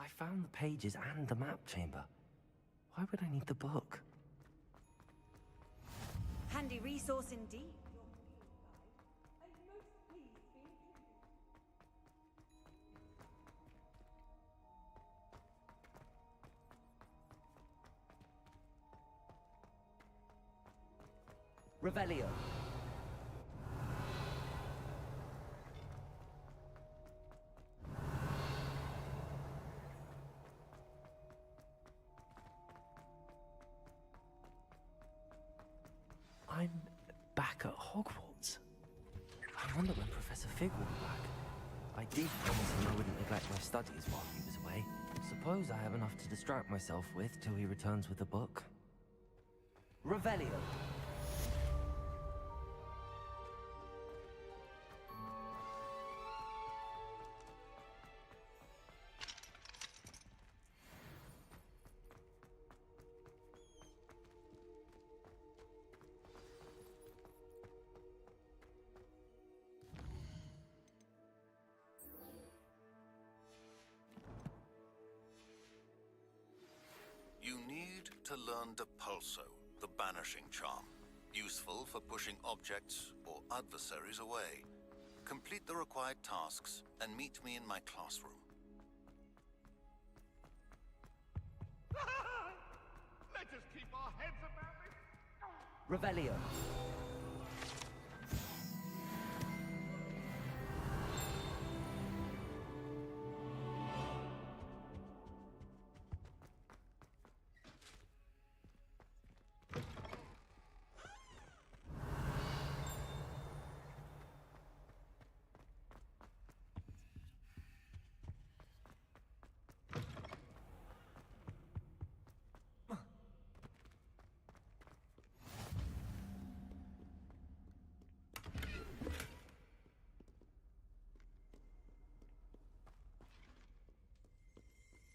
I found the pages and the map chamber. Why would I need the book? Handy resource indeed. Revelio. I'm back at Hogwarts. I wonder when Professor Fig will be back. I did promise him I wouldn't neglect my studies while he was away. Suppose I have enough to distract myself with till he returns with the book. Revelio. You need to learn Depulso, the banishing charm. Useful for pushing objects or adversaries away. Complete the required tasks and meet me in my classroom. Let us keep our heads about it. Revelio.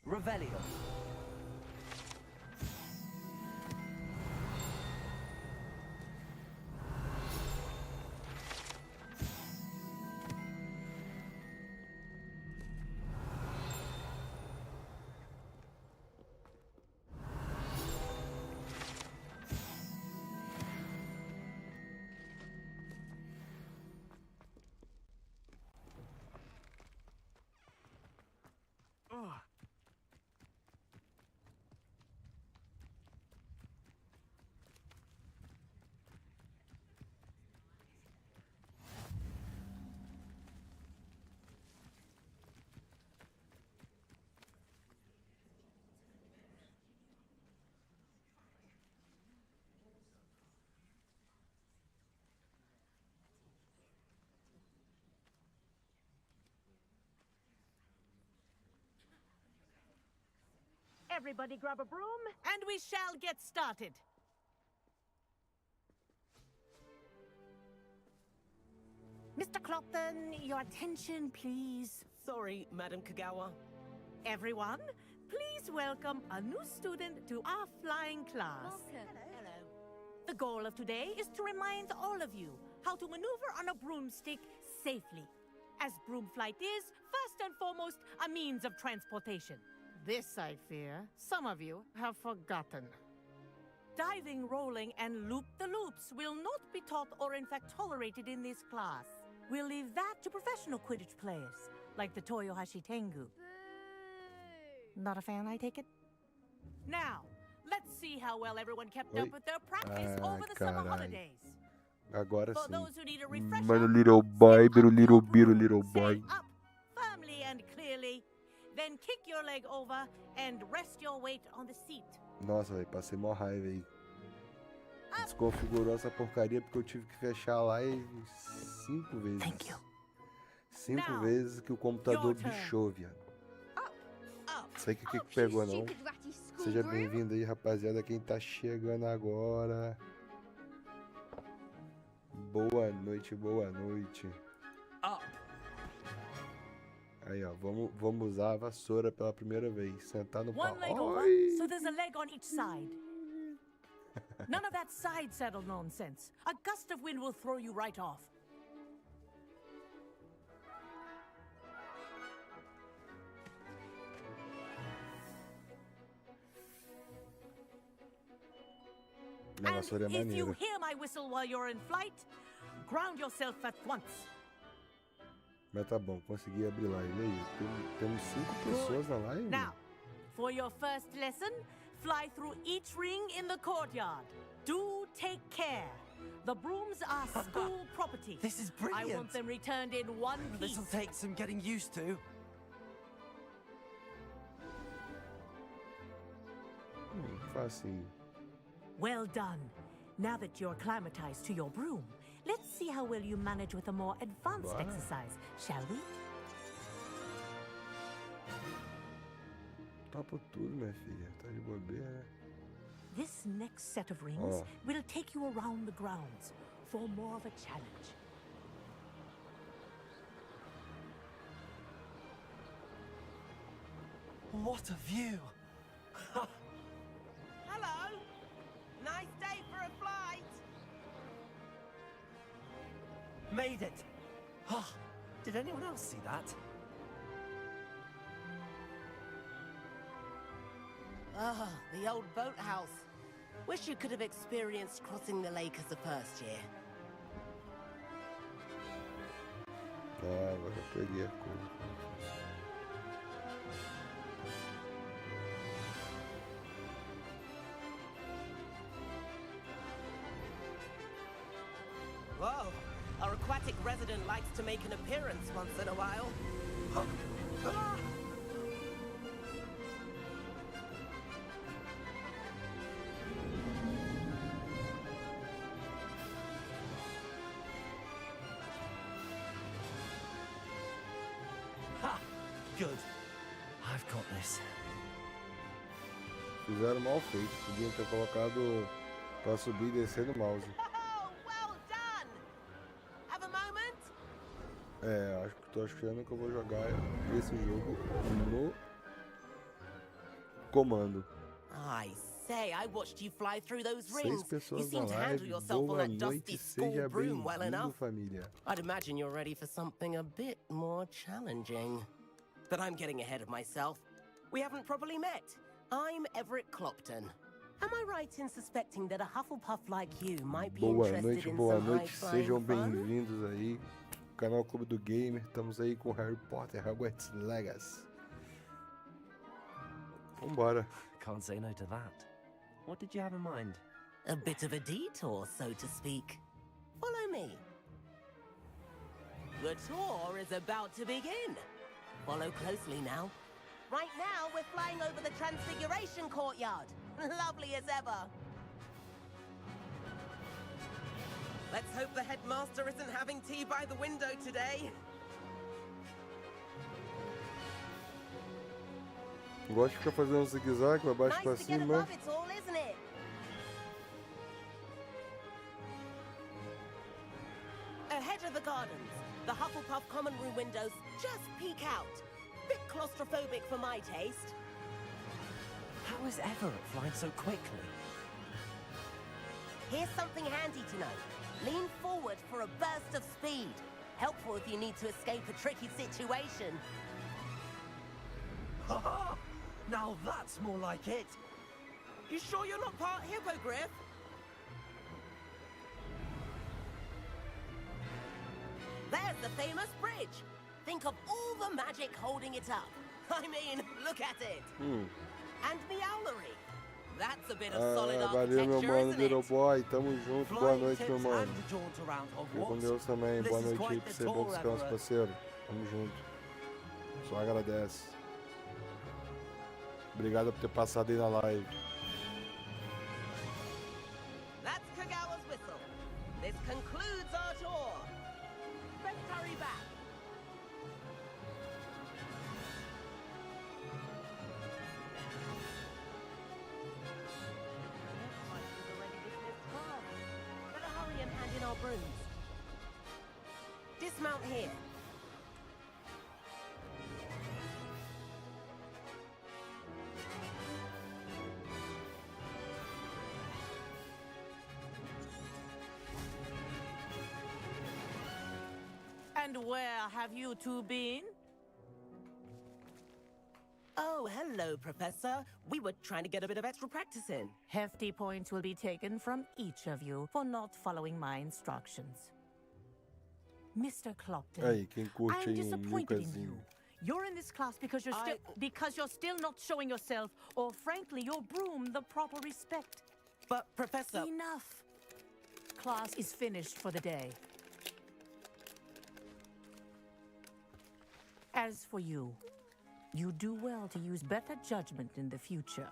Revelio. Everybody grab a broom, and we shall get started. Mr. Clopton, your attention, please. Sorry, Madam Kagawa. Everyone, please welcome a new student to our flying class. Welcome. Hello. The goal of today is to remind all of you how to maneuver on a broomstick safely, as broom flight is, first and foremost, a means of transportation. This, I fear, some of you have forgotten. Diving, rolling, and loop-the-loops will not be taught or in fact tolerated in this class. We'll leave that to professional Quidditch players, like the Toyohashi Tengu. Not a fan, I take it? Now, let's see how well everyone kept up with their practice over the summer holidays. Agora For sim. those who need a refresher, Mano, little boy, sit up little comfortably, boy. stand up firmly and clearly, then kick your leg over and rest your weight on the seat. Nossa, velho, passei mó raiva aí. Desconfigurou essa porcaria porque eu tive que fechar a live 5 vezes. Thank you. 5 vezes que o computador bichou, viado. Não sei o que pegou, não. Seja bem-vindo aí, rapaziada, quem tá chegando agora. Boa noite, boa noite. Aí, ó, vamos usar a vassoura pela primeira vez. Sentar no pau. One leg over, so there's a leg on each side. None of that side saddle nonsense. A gust of wind will throw you right off. Uma And vassoura é if you maneira. hear my whistle while you're in flight, ground yourself at once. Mas tá bom, consegui abrir live. E aí, temos 5 pessoas na live? Now, for your first lesson, fly through each ring in the courtyard. Do take care. The brooms are school property. This is I brilliant. want them returned in one piece. This'll take some getting used to. Facinho. Well done. Now that you're acclimatized to your broom, let's see how well you manage with a more advanced Bora. exercise, shall we? Topo tudo, minha filha. Tá de bobeira. This next set of rings Oh. will take you around the grounds for more of a challenge. What a view! Hello. Nice day for a flight. Made it! Oh, did anyone else see that? Ah, the old boathouse. Wish you could have experienced crossing the lake as a first year. Ah, agora eu peguei a coisa. Whoa, our aquatic resident likes to make an appearance once in a while. Ha! Good. I've got this. Fizeram mal feito. Podiam ter colocado pra subir e descer no mouse. Oh, well done. Have a moment? É, tô achando que eu vou jogar esse jogo no comando. I say, I watched you fly through those 6 rings. You pessoas na seem to handle live. yourself on Boa that dusty noite, school seja broom well bem-vindo, enough. família. I'd imagine you're ready for something a bit more challenging. But I'm getting ahead of myself. We haven't properly met. I'm Everett Clopton. Am I right in suspecting that a Hufflepuff like you might be Boa interested noite, in boa some noite. high-flying Sejam fun? bem-vindos aí. Canal Clube do Gamer. Estamos aí com Harry Potter, Hogwarts Legacy. Vambora. Can't say no to that. What did you have in mind? A bit of a detour, so to speak. Follow me. The tour is about to begin. Follow closely now. Right now, we're flying over the Transfiguration Courtyard. Lovely as ever. Let's hope the headmaster isn't having tea by the window today. Gosto de ficar fazendo zigue-zague pra baixo e pra Nice to get cima. above it all, isn't it? Ahead of the gardens, the Hufflepuff common room windows just peek out. Bit claustrophobic for my taste. How is Everett flying so quickly? Here's something handy to know. Lean forward for a burst of speed. Helpful if you need to escape a tricky situation. Ha ha! Now that's more like it. You sure you're not part hippogriff? There's the famous bridge. Think of all the magic holding it up. I mean, look at it. And the owlery. That's a bit of solid Valeu, meu architecture, mano, isn't Little it? Boy. Tamo junto. Boa Flying noite, meu tips mano. and a jaunt around Fica com Hogwarts. Deus também. This Boa is noite aí quite pra the você. Bom tour, descanso, Everett. parceiro. Tamo junto. Só agradece. Obrigado por ter passado aí na live. That's Kagawa's whistle. This concludes our tour. Let's hurry back. Better hurry and hand in our brooms. Dismount here. And where have you two been? Oh, hello, Professor. We were trying to get a bit of extra practice in. Hefty points will be taken from each of you for not following my instructions. Mr. Clopton, Aí, quem curte I'm aí disappointed in you. Milkazinho? You're in this class because you're still not showing yourself, or frankly, your broom the proper respect. But, Professor... Enough. Class is finished for the day. As for you, you do well to use better judgment in the future.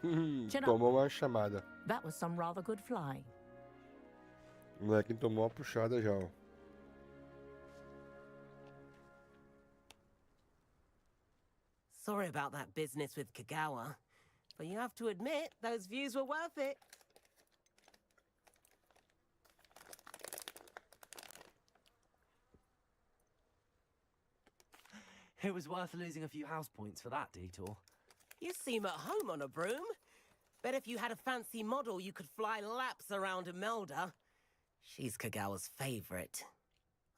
Chin up. Tomou uma chamada. That was some rather good flying. O moleque tomou uma puxada já, ó. Sorry about that business with Kagawa, but you have to admit, those views were worth it. It was worth losing a few house points for that detour. You seem at home on a broom. Bet if you had a fancy model, you could fly laps around Imelda. She's Kagawa's favorite.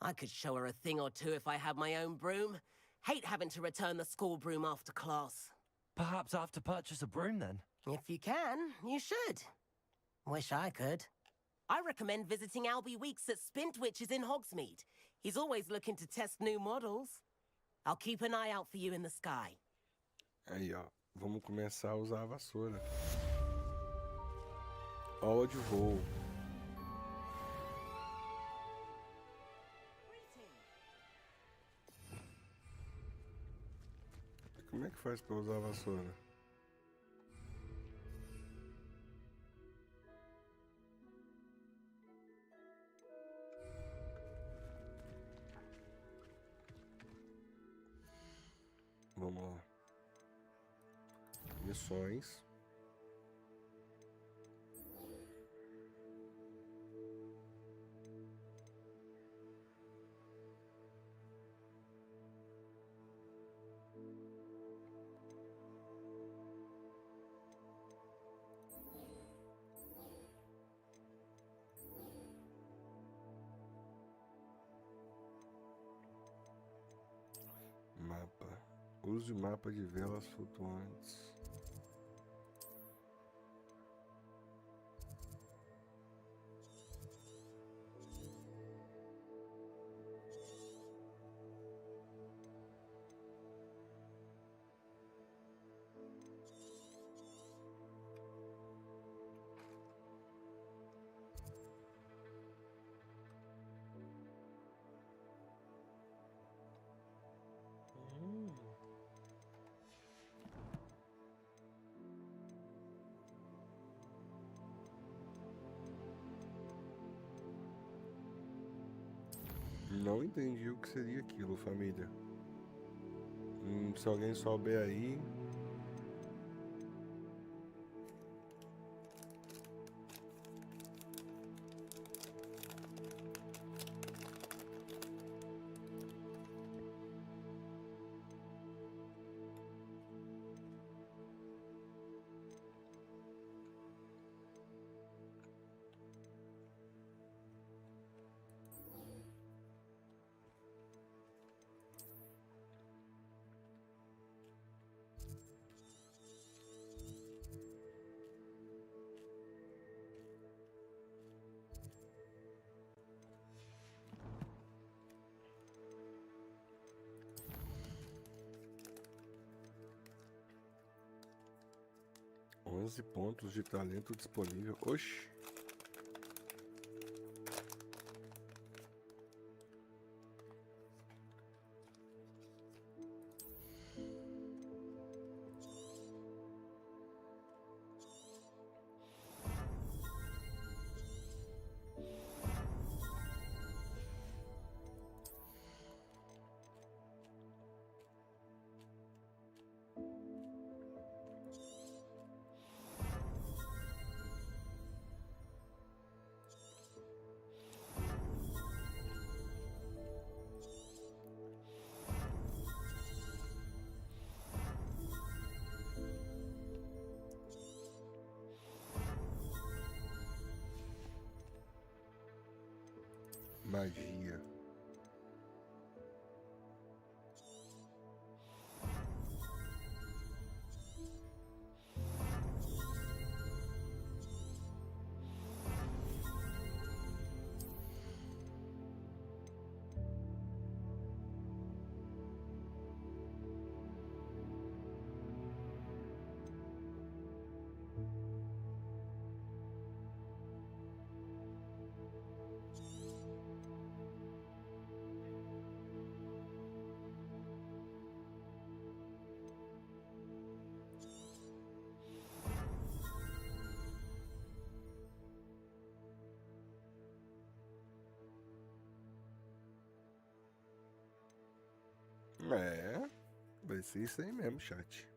I could show her a thing or two if I had my own broom. Hate having to return the school broom after class. Perhaps I have to purchase a broom then. If you can, you should. Wish I could. I recommend visiting Albie Weeks at Spintwitches in Hogsmeade. He's always looking to test new models. I'll keep an eye out for you in the sky. Aí, ó. Vamos começar a usar a vassoura. Aula de voo. Como é que faz pra usar a vassoura? Vamos lá. Missões. Mapa. Use o mapa de velas flutuantes. Não entendi o que seria aquilo, família. Se alguém souber aí... onze pontos de talento disponível. Oxi. Magia. É, vai ser isso aí mesmo, chat.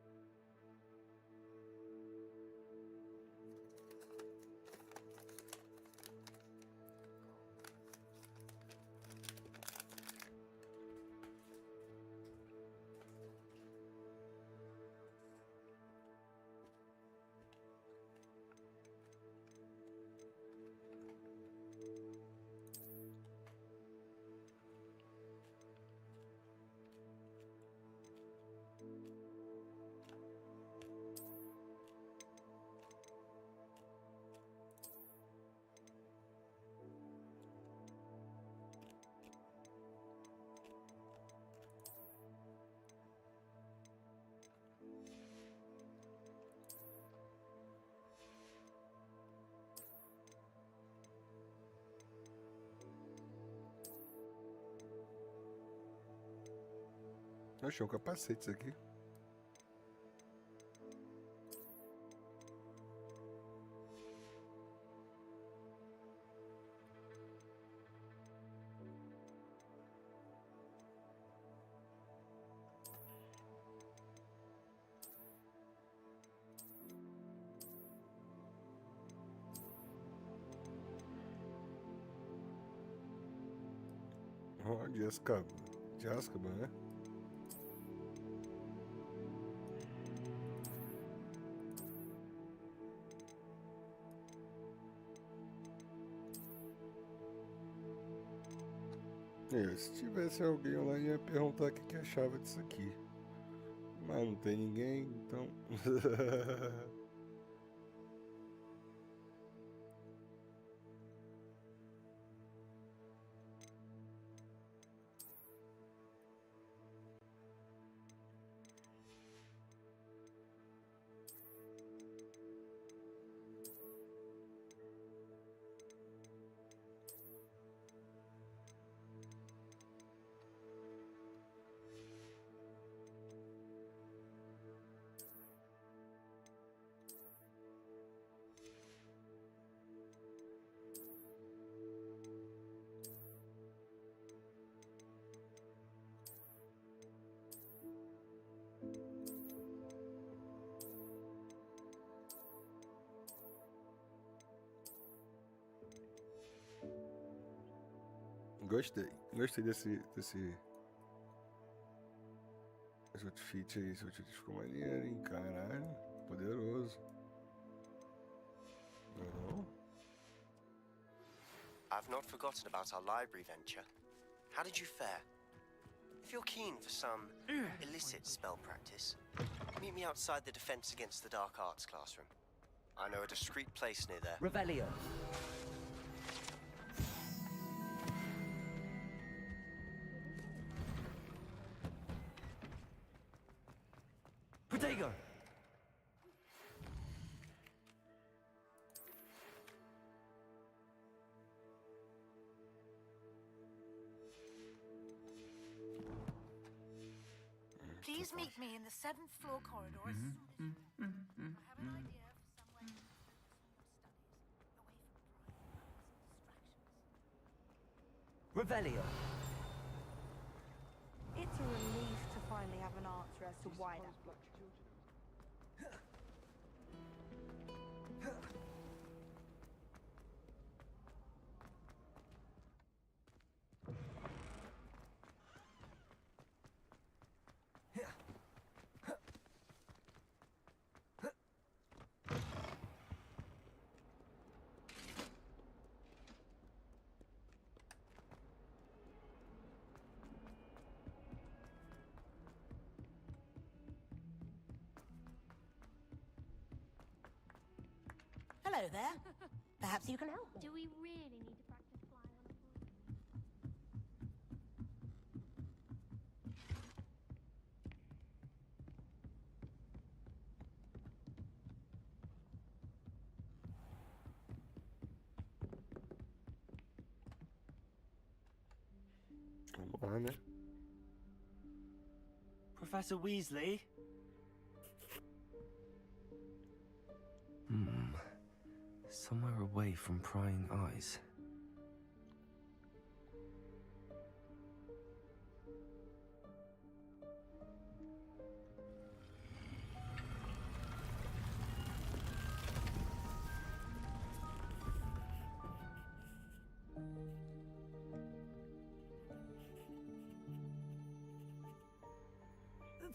Achei um capacete isso aqui. Ó, de Azkaban, né? Se tivesse alguém lá, ia perguntar o que achava disso aqui. Mas não tem ninguém, então. Gostei desse outfit aí. Esse outfit ficou maneiro, hein? Caralho, poderoso. Não? I've not forgotten about our library venture. How did you fare? If you're keen for some illicit spell practice, meet me outside the Defense Against the Dark Arts classroom. I know a discreet place near there. Revelio. Protego. Please meet me in the 7th floor corridor as soon as you can. I have an idea for somewhere to spend the summer studies, away from Revelio. It's a relief to finally have an answer as to why that blocked. Hello there. Perhaps you can help. Do we really need to practice flying on a balloon? Vamos lá, né? Professor Weasley? Somewhere away from prying eyes.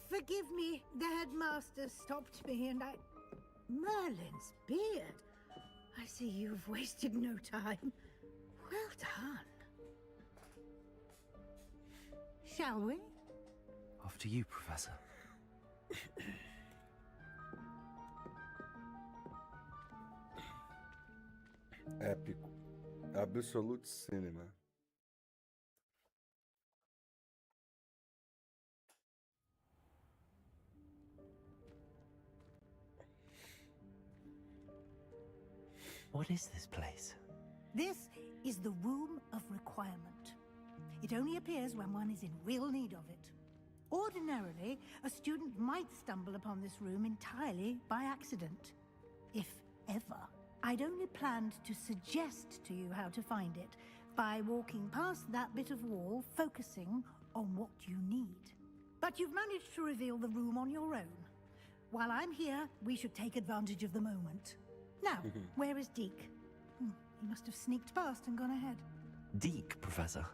Forgive me, the headmaster stopped me and I... Merlin's beard. I see you've wasted no time. Well done. Shall we? Off to you, Professor. Épico. Absolute Cinema. What is this place? This is the Room of Requirement. It only appears when one is in real need of it. Ordinarily, a student might stumble upon this room entirely by accident. If ever. I'd only planned to suggest to you how to find it by walking past that bit of wall, focusing on what you need. But you've managed to reveal the room on your own. While I'm here, we should take advantage of the moment. Now, where is Deke? He must have sneaked past and gone ahead. Deke, Professor.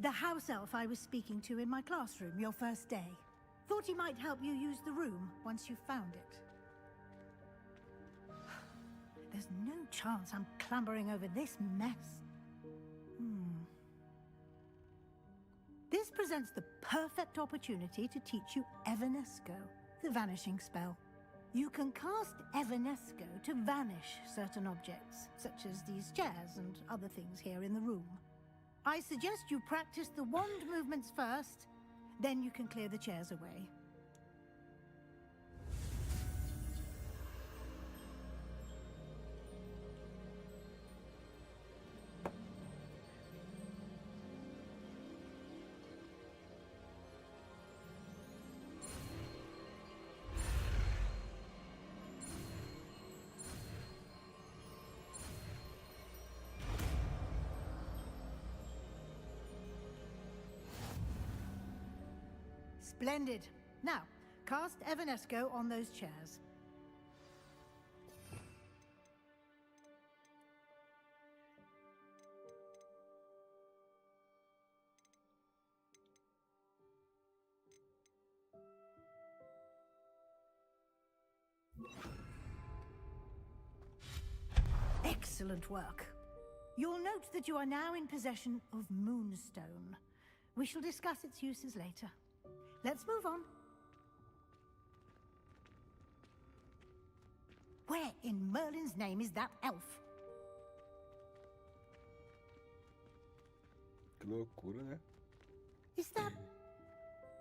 The house elf I was speaking to in my classroom your first day. Thought he might help you use the room once you found it. There's no chance I'm clambering over this mess. This presents the perfect opportunity to teach you Evanesco, the vanishing spell. You can cast Evanesco to vanish certain objects, such as these chairs and other things here in the room. I suggest you practice the wand movements first, then you can clear the chairs away. Splendid. Now, cast Evanesco on those chairs. Excellent work. You'll note that you are now in possession of Moonstone. We shall discuss its uses later. Let's move on. Where in Merlin's name is that elf? Que loucura, né? Is that...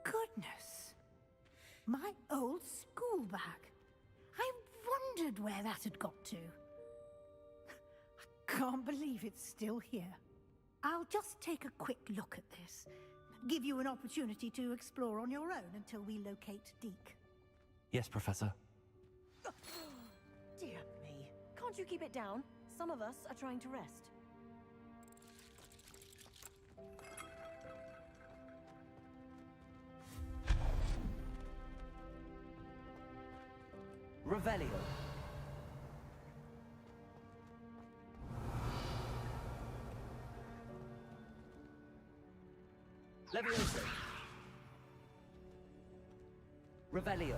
Goodness. My old school bag. I wondered where that had got to. I can't believe it's still here. I'll just take a quick look at this. Give you an opportunity to explore on your own until we locate Deke. Yes, Professor. Dear me. Can't you keep it down? Some of us are trying to rest. Revelio. Leviosa. Revelio.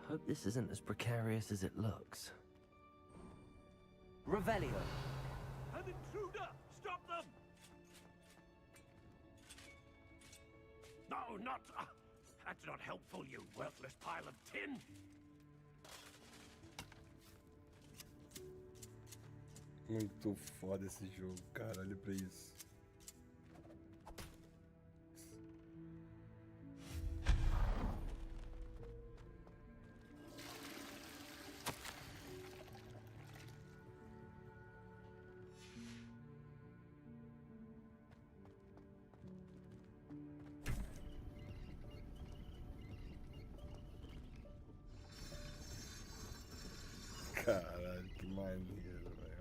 Hope this isn't as precarious as it looks. Revelio. An intruder! Stop them! No, not... that's not helpful, you worthless pile of tin! Muito foda esse jogo, cara. Olha pra isso. Caralho, que maneiro, velho.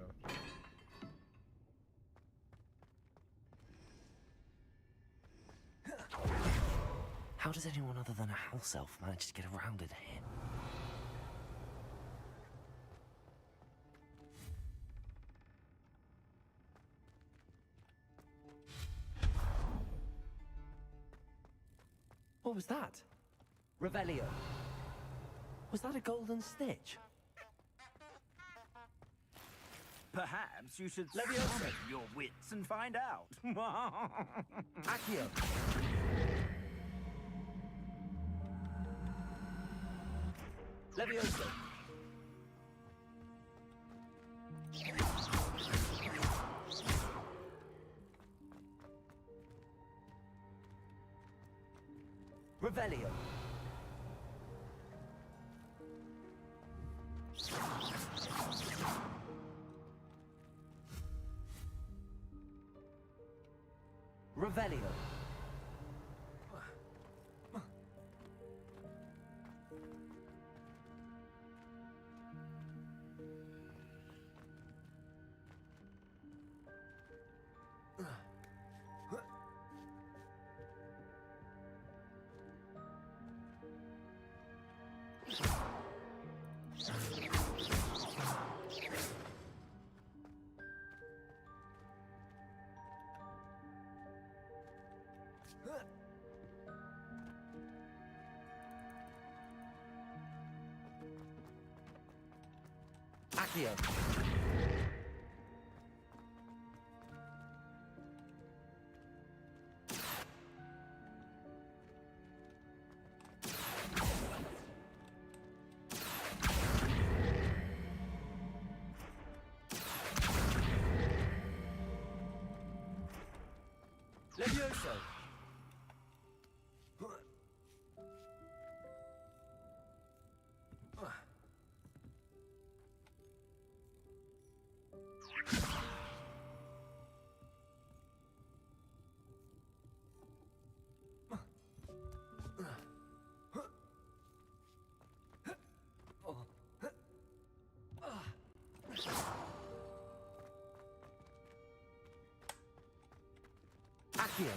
How does anyone other than a house elf manage to get around in here? What was that? Revelio. Was that a golden stitch? Perhaps you should sharpen your wits and find out. Accio. Levioso. Revelio. Revelio. Accio. Levioso. Accio.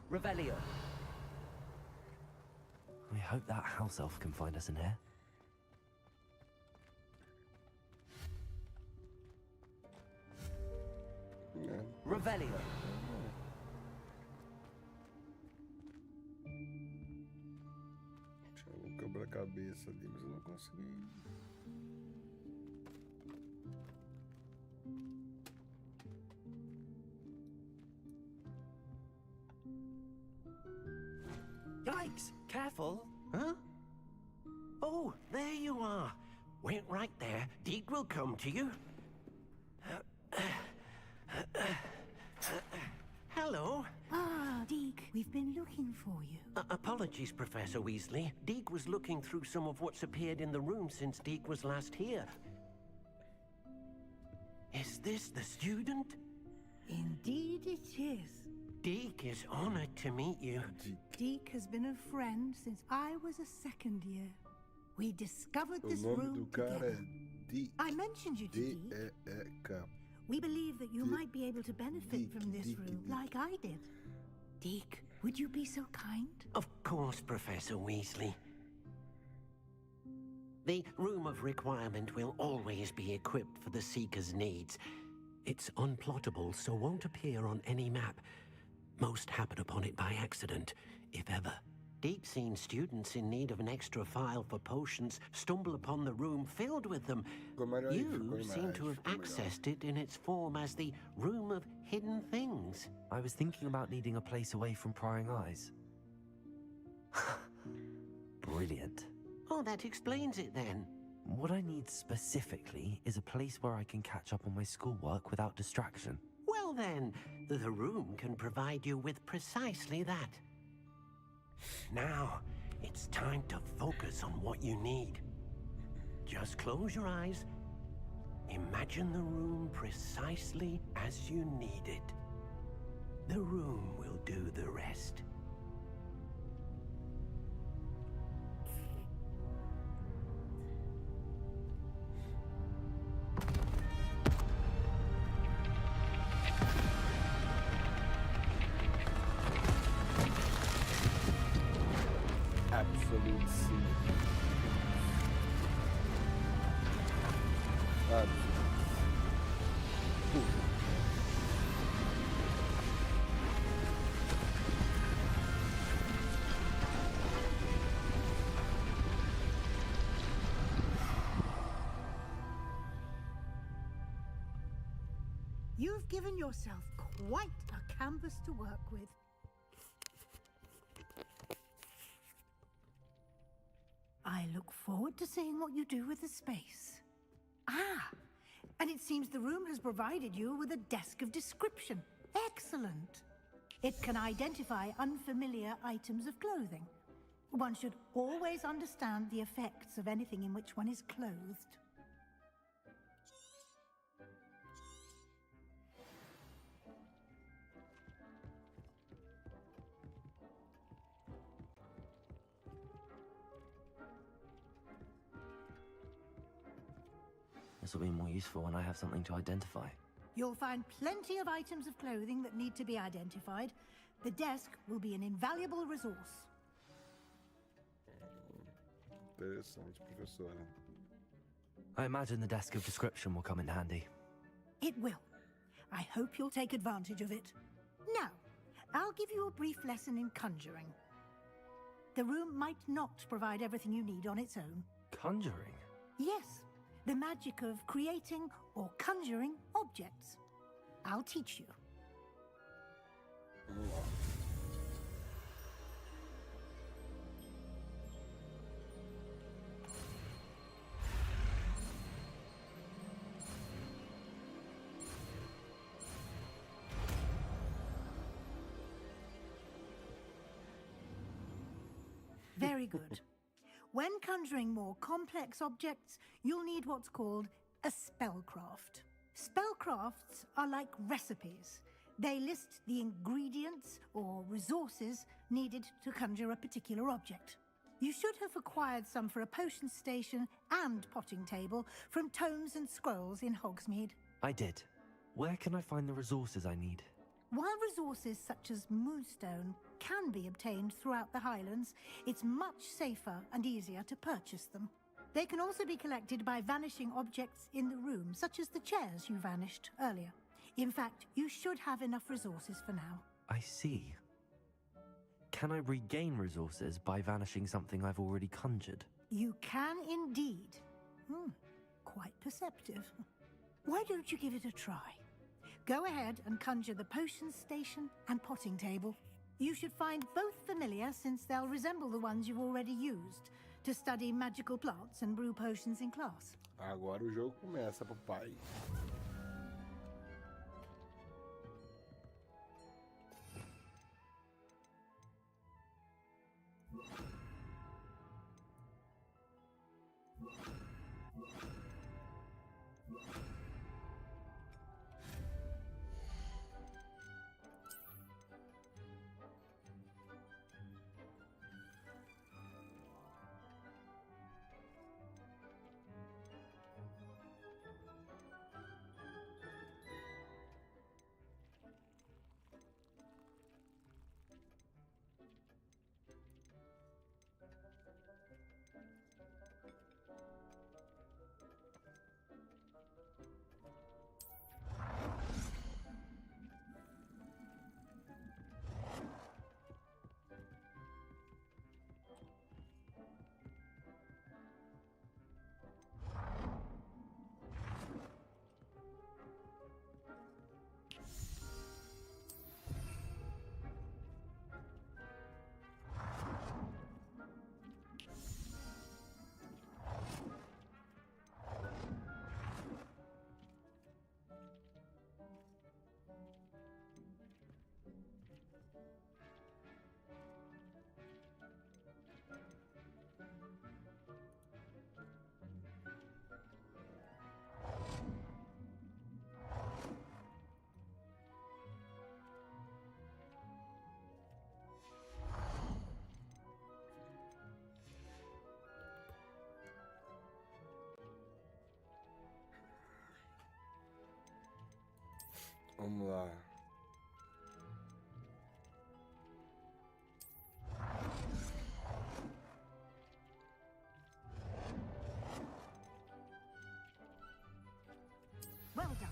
Revelio. We hope that house elf can find us in here. Revelio. Tinha um quebra-cabeça ali, mas eu não consegui. Yikes! Careful! Huh? Oh, there you are. Wait right there. Deke will come to you. Hello. Ah, Deke, we've been looking for you. Apologies, Professor Weasley. Deke was looking through some of what's appeared in the room since Deke was last here. Is this the student? Indeed it is. Deke is honored to meet you. Deke has been a friend since I was a second year. We discovered this room together. Deke. I mentioned you to Deke. D-E-E-K. We believe that you might be able to benefit from this room, like I did. Deke, would you be so kind? Of course, Professor Weasley. The Room of Requirement will always be equipped for the Seeker's needs. It's unplottable, so won't appear on any map. Most happen upon it by accident, if ever. Deke's seen students in need of an extra file for potions stumble upon the room filled with them. You seem to have accessed it in its form as the Room of Hidden Things. I was thinking about needing a place away from prying eyes. Brilliant. Oh, that explains it then. What I need specifically is a place where I can catch up on my schoolwork without distraction. Well then, the room can provide you with precisely that. Now, it's time to focus on what you need. Just close your eyes. Imagine the room precisely as you need it. The room will do the rest. Absolute sim. You've given yourself quite a canvas to work with. I look forward to seeing what you do with the space. Ah, and it seems the room has provided you with a desk of description. Excellent. It can identify unfamiliar items of clothing. One should always understand the effects of anything in which one is clothed. This will be more useful when I have something to identify. You'll find plenty of items of clothing that need to be identified. The desk will be an invaluable resource. Interessante, professora. I imagine the desk of description will come in handy. It will. I hope you'll take advantage of it. Now, I'll give you a brief lesson in conjuring. The room might not provide everything you need on its own. Conjuring? Yes, the magic of creating or conjuring objects. I'll teach you. Very good. When conjuring more complex objects, you'll need what's called a spellcraft. Spellcrafts are like recipes. They list the ingredients or resources needed to conjure a particular object. You should have acquired some for a potion station and potting table from tomes and scrolls in Hogsmeade. I did. Where can I find the resources I need? While resources such as moonstone can be obtained throughout the Highlands, it's much safer and easier to purchase them. They can also be collected by vanishing objects in the room, such as the chairs you vanished earlier. In fact, you should have enough resources for now. I see. Can I regain resources by vanishing something I've already conjured? You can indeed. Quite perceptive. Why don't you give it a try? Go ahead and conjure the potion station and potting table. You should find both familiar, since they'll resemble the ones you've already used to study magical plants and brew potions in class. Agora o jogo começa, papai. Vamos lá. Well done.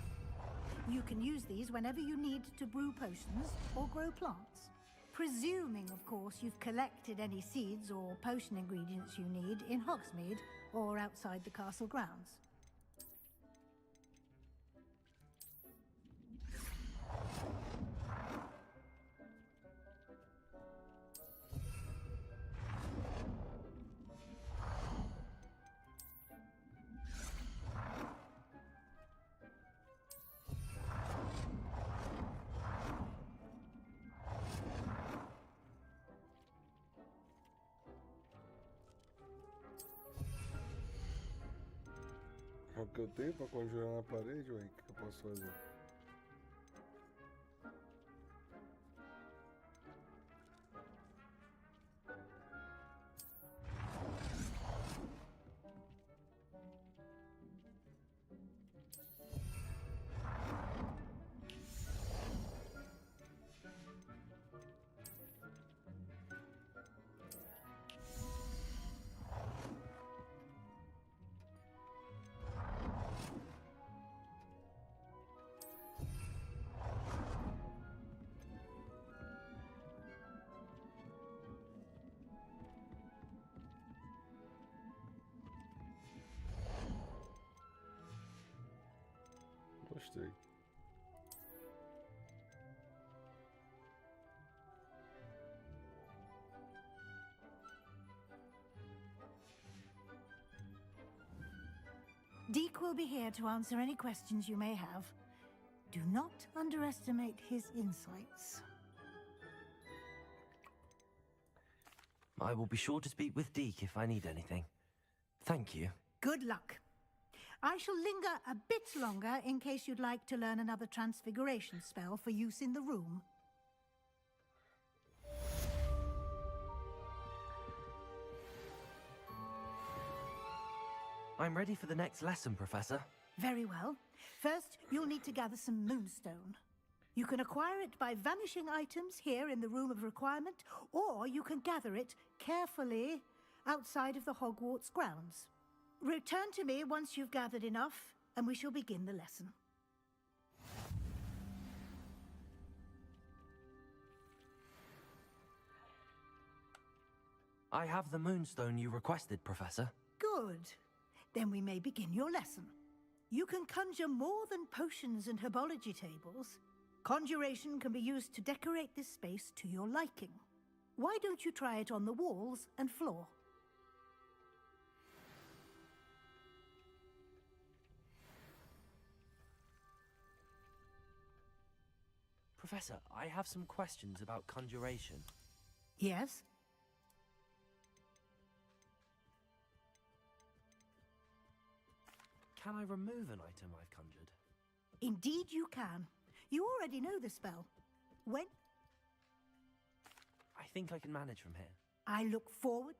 You can use these whenever you need to brew potions or grow plants. Presuming, of course, you've collected any seeds or potion ingredients you need in Hogsmeade or outside the castle grounds. É o que eu tenho pra conjurar na parede, ué? O que eu posso fazer? Gostei. Deke will be here to answer any questions you may have. Do not underestimate his insights. I will be sure to speak with Deke if I need anything. Thank you. Good luck. I shall linger a bit longer in case you'd like to learn another transfiguration spell for use in the room. I'm ready for the next lesson, Professor. Very well. First, you'll need to gather some moonstone. You can acquire it by vanishing items here in the Room of Requirement, or you can gather it carefully outside of the Hogwarts grounds. Return to me once you've gathered enough, and we shall begin the lesson. I have the moonstone you requested, Professor. Good. Then we may begin your lesson. You can conjure more than potions and herbology tables. Conjuration can be used to decorate this space to your liking. Why don't you try it on the walls and floor? Professor, I have some questions about conjuration. Yes? Can I remove an item I've conjured? Indeed you can. You already know the spell. When? I think I can manage from here. I look forward.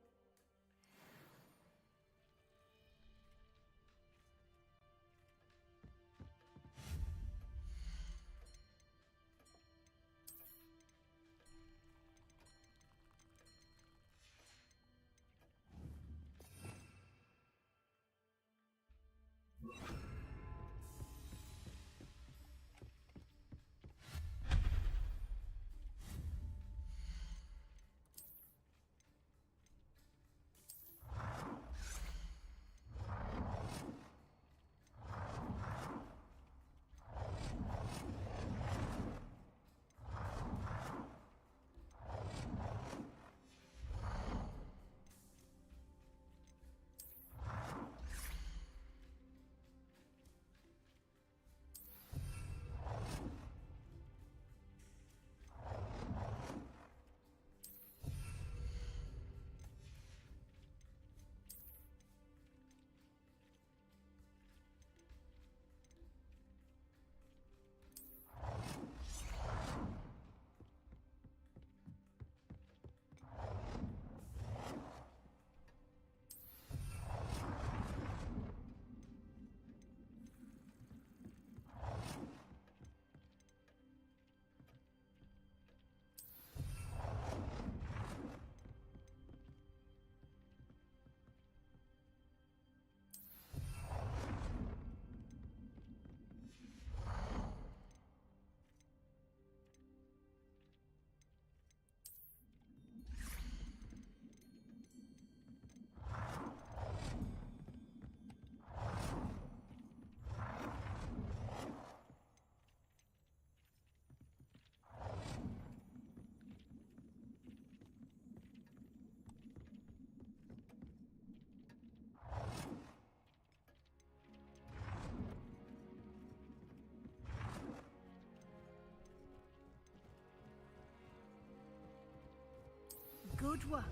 Good work.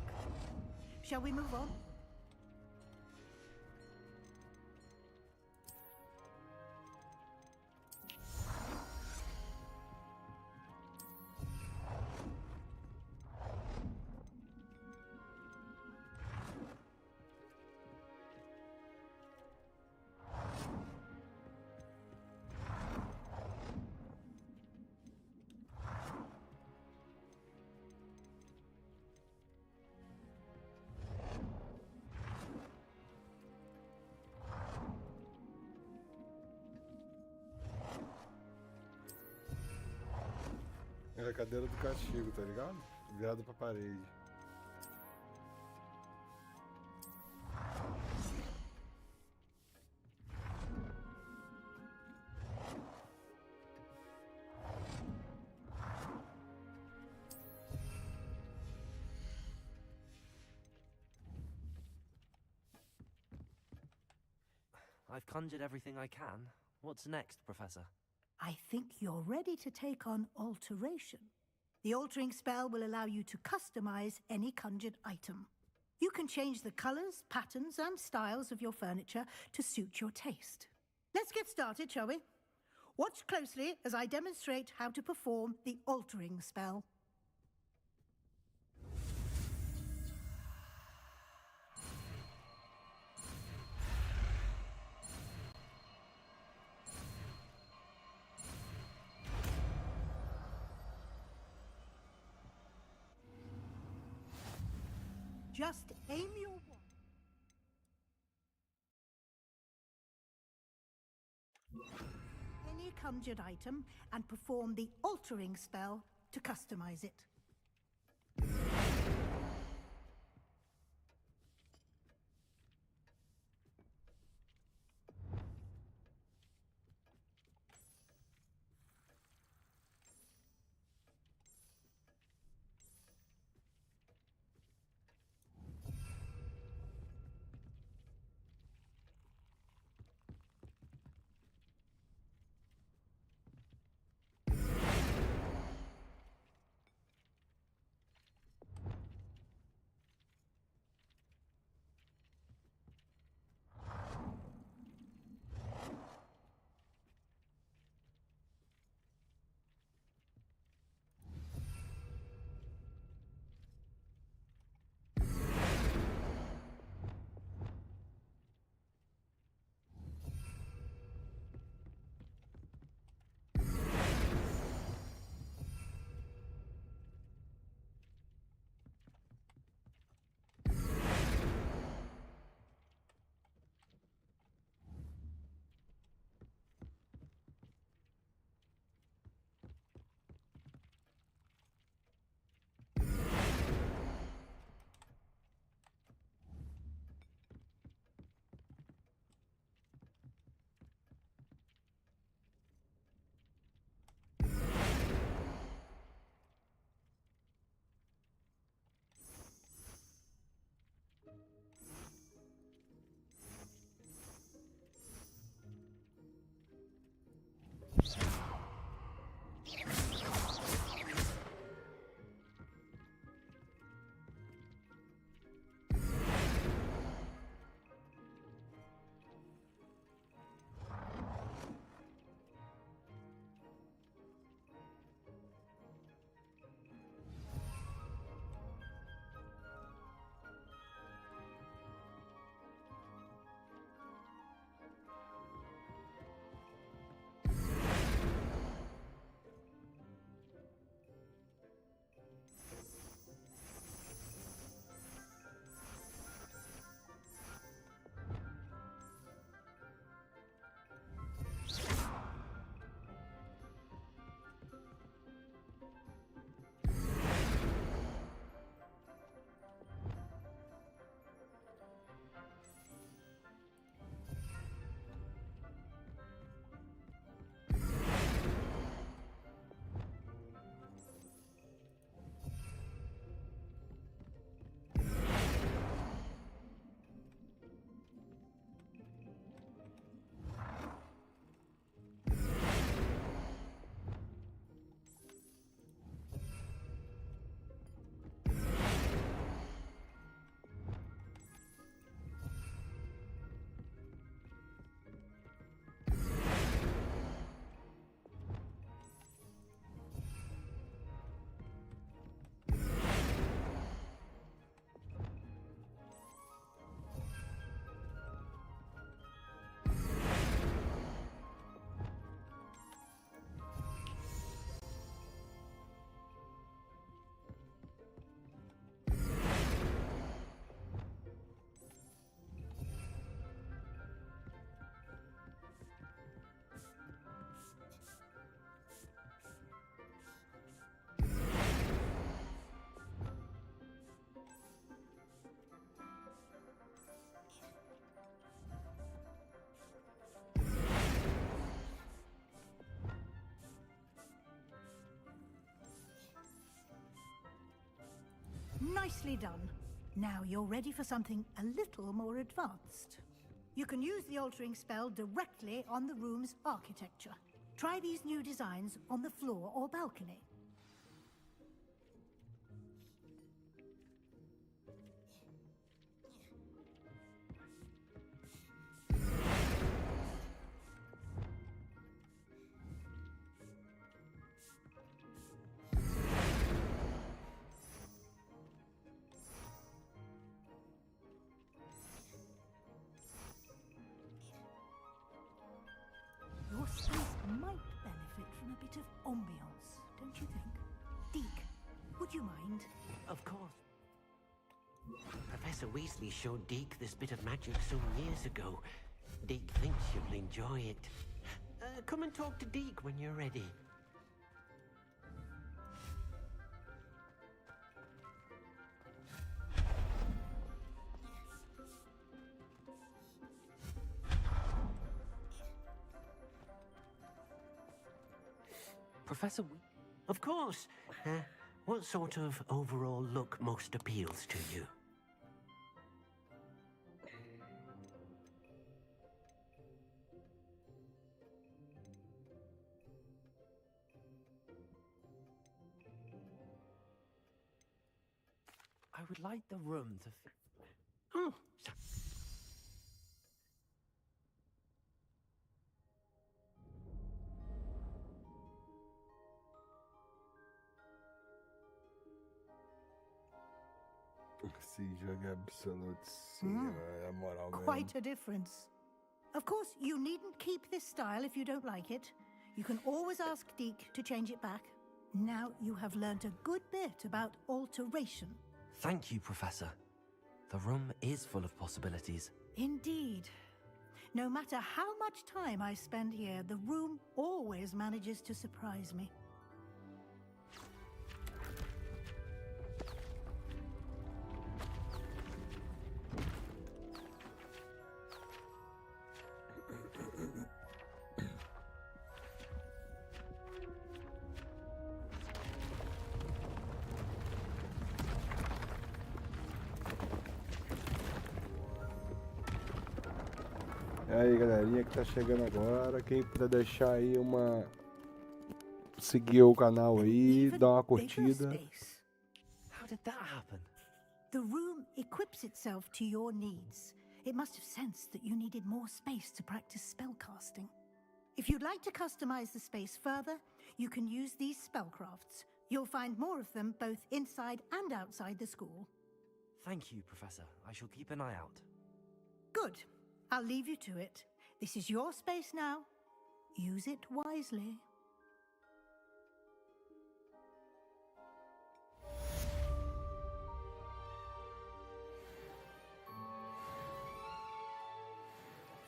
Shall we move on? É a cadeira do castigo, tá ligado? Virado pra parede. I've conjured everything I can. What's next, Professor? I think you're ready to take on alteration. The altering spell will allow you to customize any conjured item. You can change the colors, patterns, and styles of your furniture to suit your taste. Let's get started, shall we? Watch closely as I demonstrate how to perform the altering spell. Just aim your wand. Any conjured item and perform the altering spell to customize it. Nicely done. Now you're ready for something a little more advanced. You can use the altering spell directly on the room's architecture. Try these new designs on the floor or balcony. Your space might benefit from a bit of ambiance, don't you think? Deke, would you mind? Of course. Professor Weasley showed Deke this bit of magic some years ago. Deke thinks you'll enjoy it. Come and talk to Deke when you're ready. Professor Of course. What sort of overall look most appeals to you? I would like the room to Oh, Esse jogo é absoluto, sim, é a moral mesmo. Quite a difference. Of course, you needn't keep this style if you don't like it. You can always ask Deke to change it back. Now you have learnt a good bit about alteration. Thank you, Professor. The room is full of possibilities. Indeed. No matter how much time I spend here, the room always manages to surprise me. E aí, galerinha que tá chegando agora, quem puder deixar aí uma... seguir o canal aí, dar uma curtida. How did that happen? The room equips itself to your needs. It must have sensed that you needed more space to practice spellcasting. If you'd like to customize the space further, you can use these spellcrafts. You'll find more of them both inside and outside the school. Thank you, Professor. I shall keep an eye out. Good. I'll leave you to it. This is your space now. Use it wisely.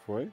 Foi?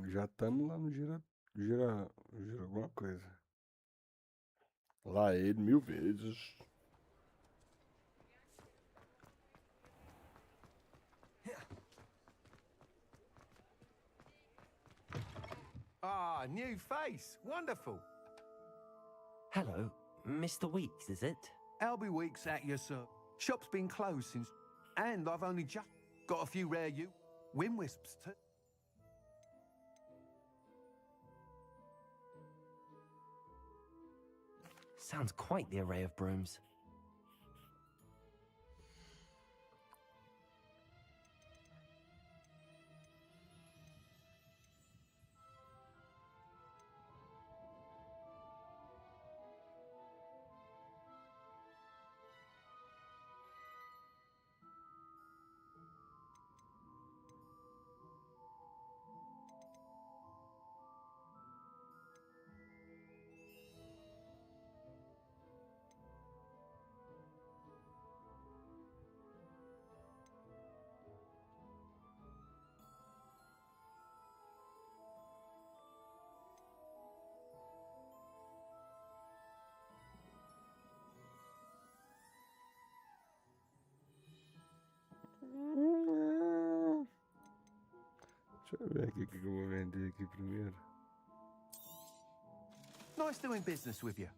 Já estamos lá no gira alguma coisa. Lá ele 1000 vezes. Ah, new face. Wonderful. Hello, Mr. Weeks, is it? Albie Weeks at your sir. Shop's been closed since, and I've only just got a few rare Win-Wisps too. Sounds quite the array of brooms. Deixa eu ver aqui o que eu vou vender aqui primeiro. Nice doing business with you.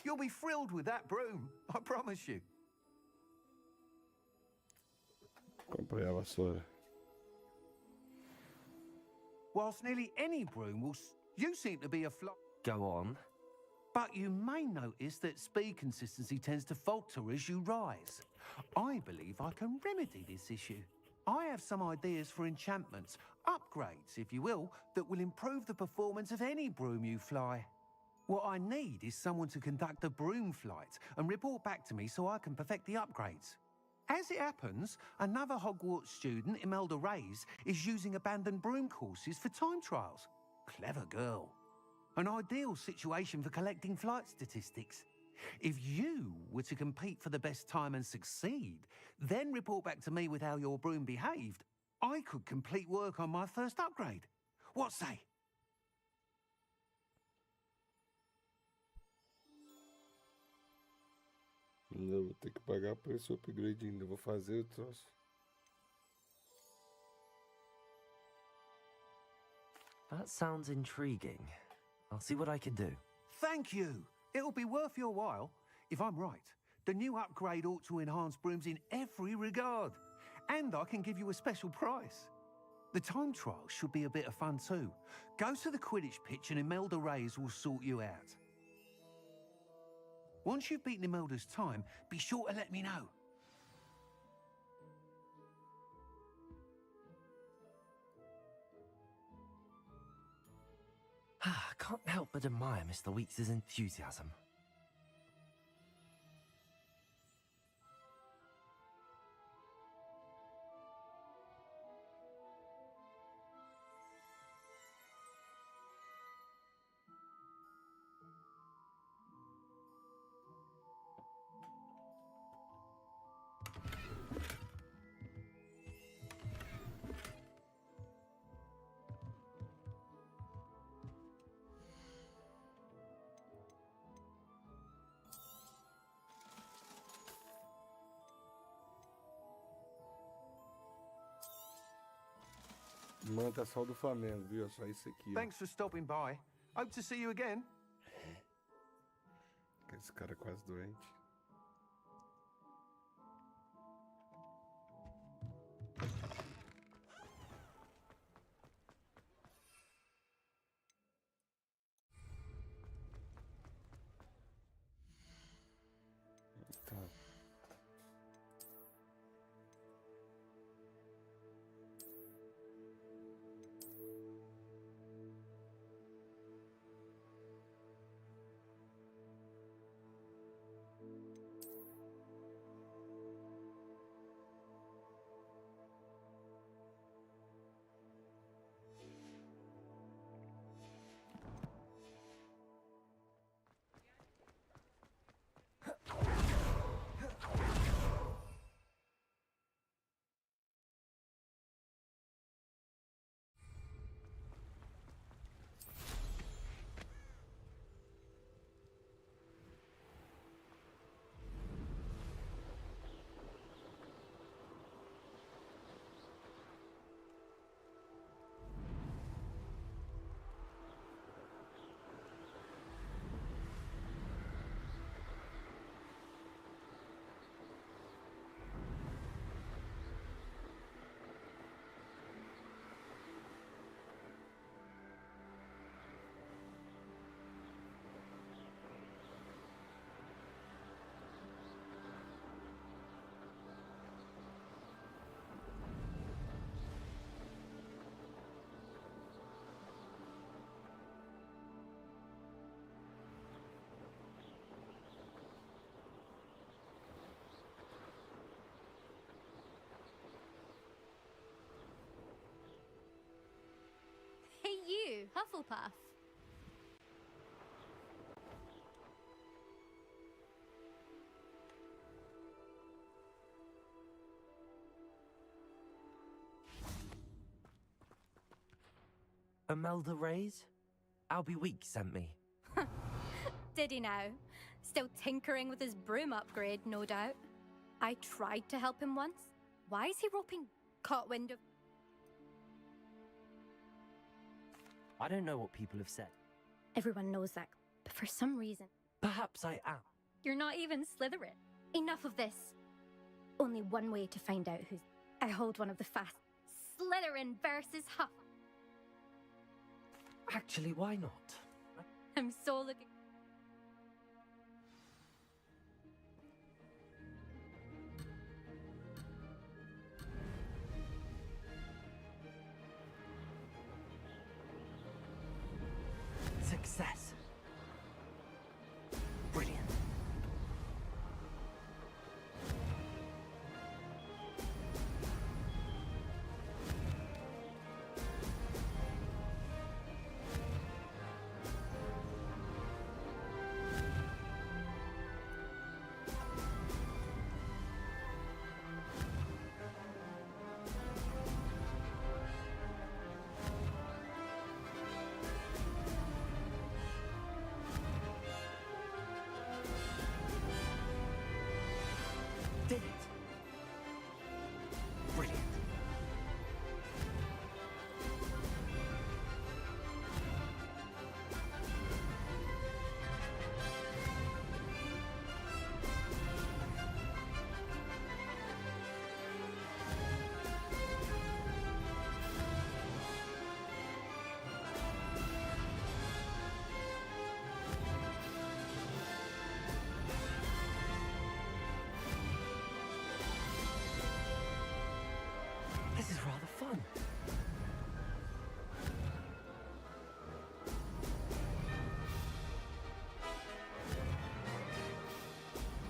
You'll be thrilled with that broom, I promise you. Comprei a vassoura. Whilst nearly any broom will... You seem to be a flop. Go on. But you may notice that speed consistency tends to falter as you rise. I believe I can remedy this issue. I have some ideas for enchantments, upgrades, if you will, that will improve the performance of any broom you fly. What I need is someone to conduct a broom flight and report back to me so I can perfect the upgrades. As it happens, another Hogwarts student, Imelda Reyes, is using abandoned broom courses for time trials. Clever girl. An ideal situation for collecting flight statistics. If you were to compete for the best time and succeed, then report back to me with how your broom behaved, I could complete work on my first upgrade. What say? Eu vou ter que pagar por esse upgrade ainda. Vou fazer o troço. That sounds intriguing. I'll see what I can do. Thank you. It'll be worth your while. If I'm right, the new upgrade ought to enhance brooms in every regard. And I can give you a special price. The time trial should be a bit of fun too. Go to the Quidditch pitch and Imelda Reyes will sort you out. Once you've beaten Imelda's time, be sure to let me know. I can't help but admire Mr. Weeks' enthusiasm. Manta só do Flamengo, viu? É só isso aqui, ó. Thanks for stopping by. Hope to see you again. Esse cara é quase doente. Tá. Hufflepuff. Imelda Reyes? Albie Week sent me. Did he now? Still tinkering with his broom upgrade, no doubt. I tried to help him once. Why is he roping? Caught wind of... I don't know what people have said. Everyone knows that, but for some reason... Perhaps I am. You're not even Slytherin. Enough of this. Only one way to find out who's... I hold one of the fast... Slytherin versus Huff. Actually, why not? I'm so looking... Success. Brilliant. Did it. Brilliant. This is rather fun.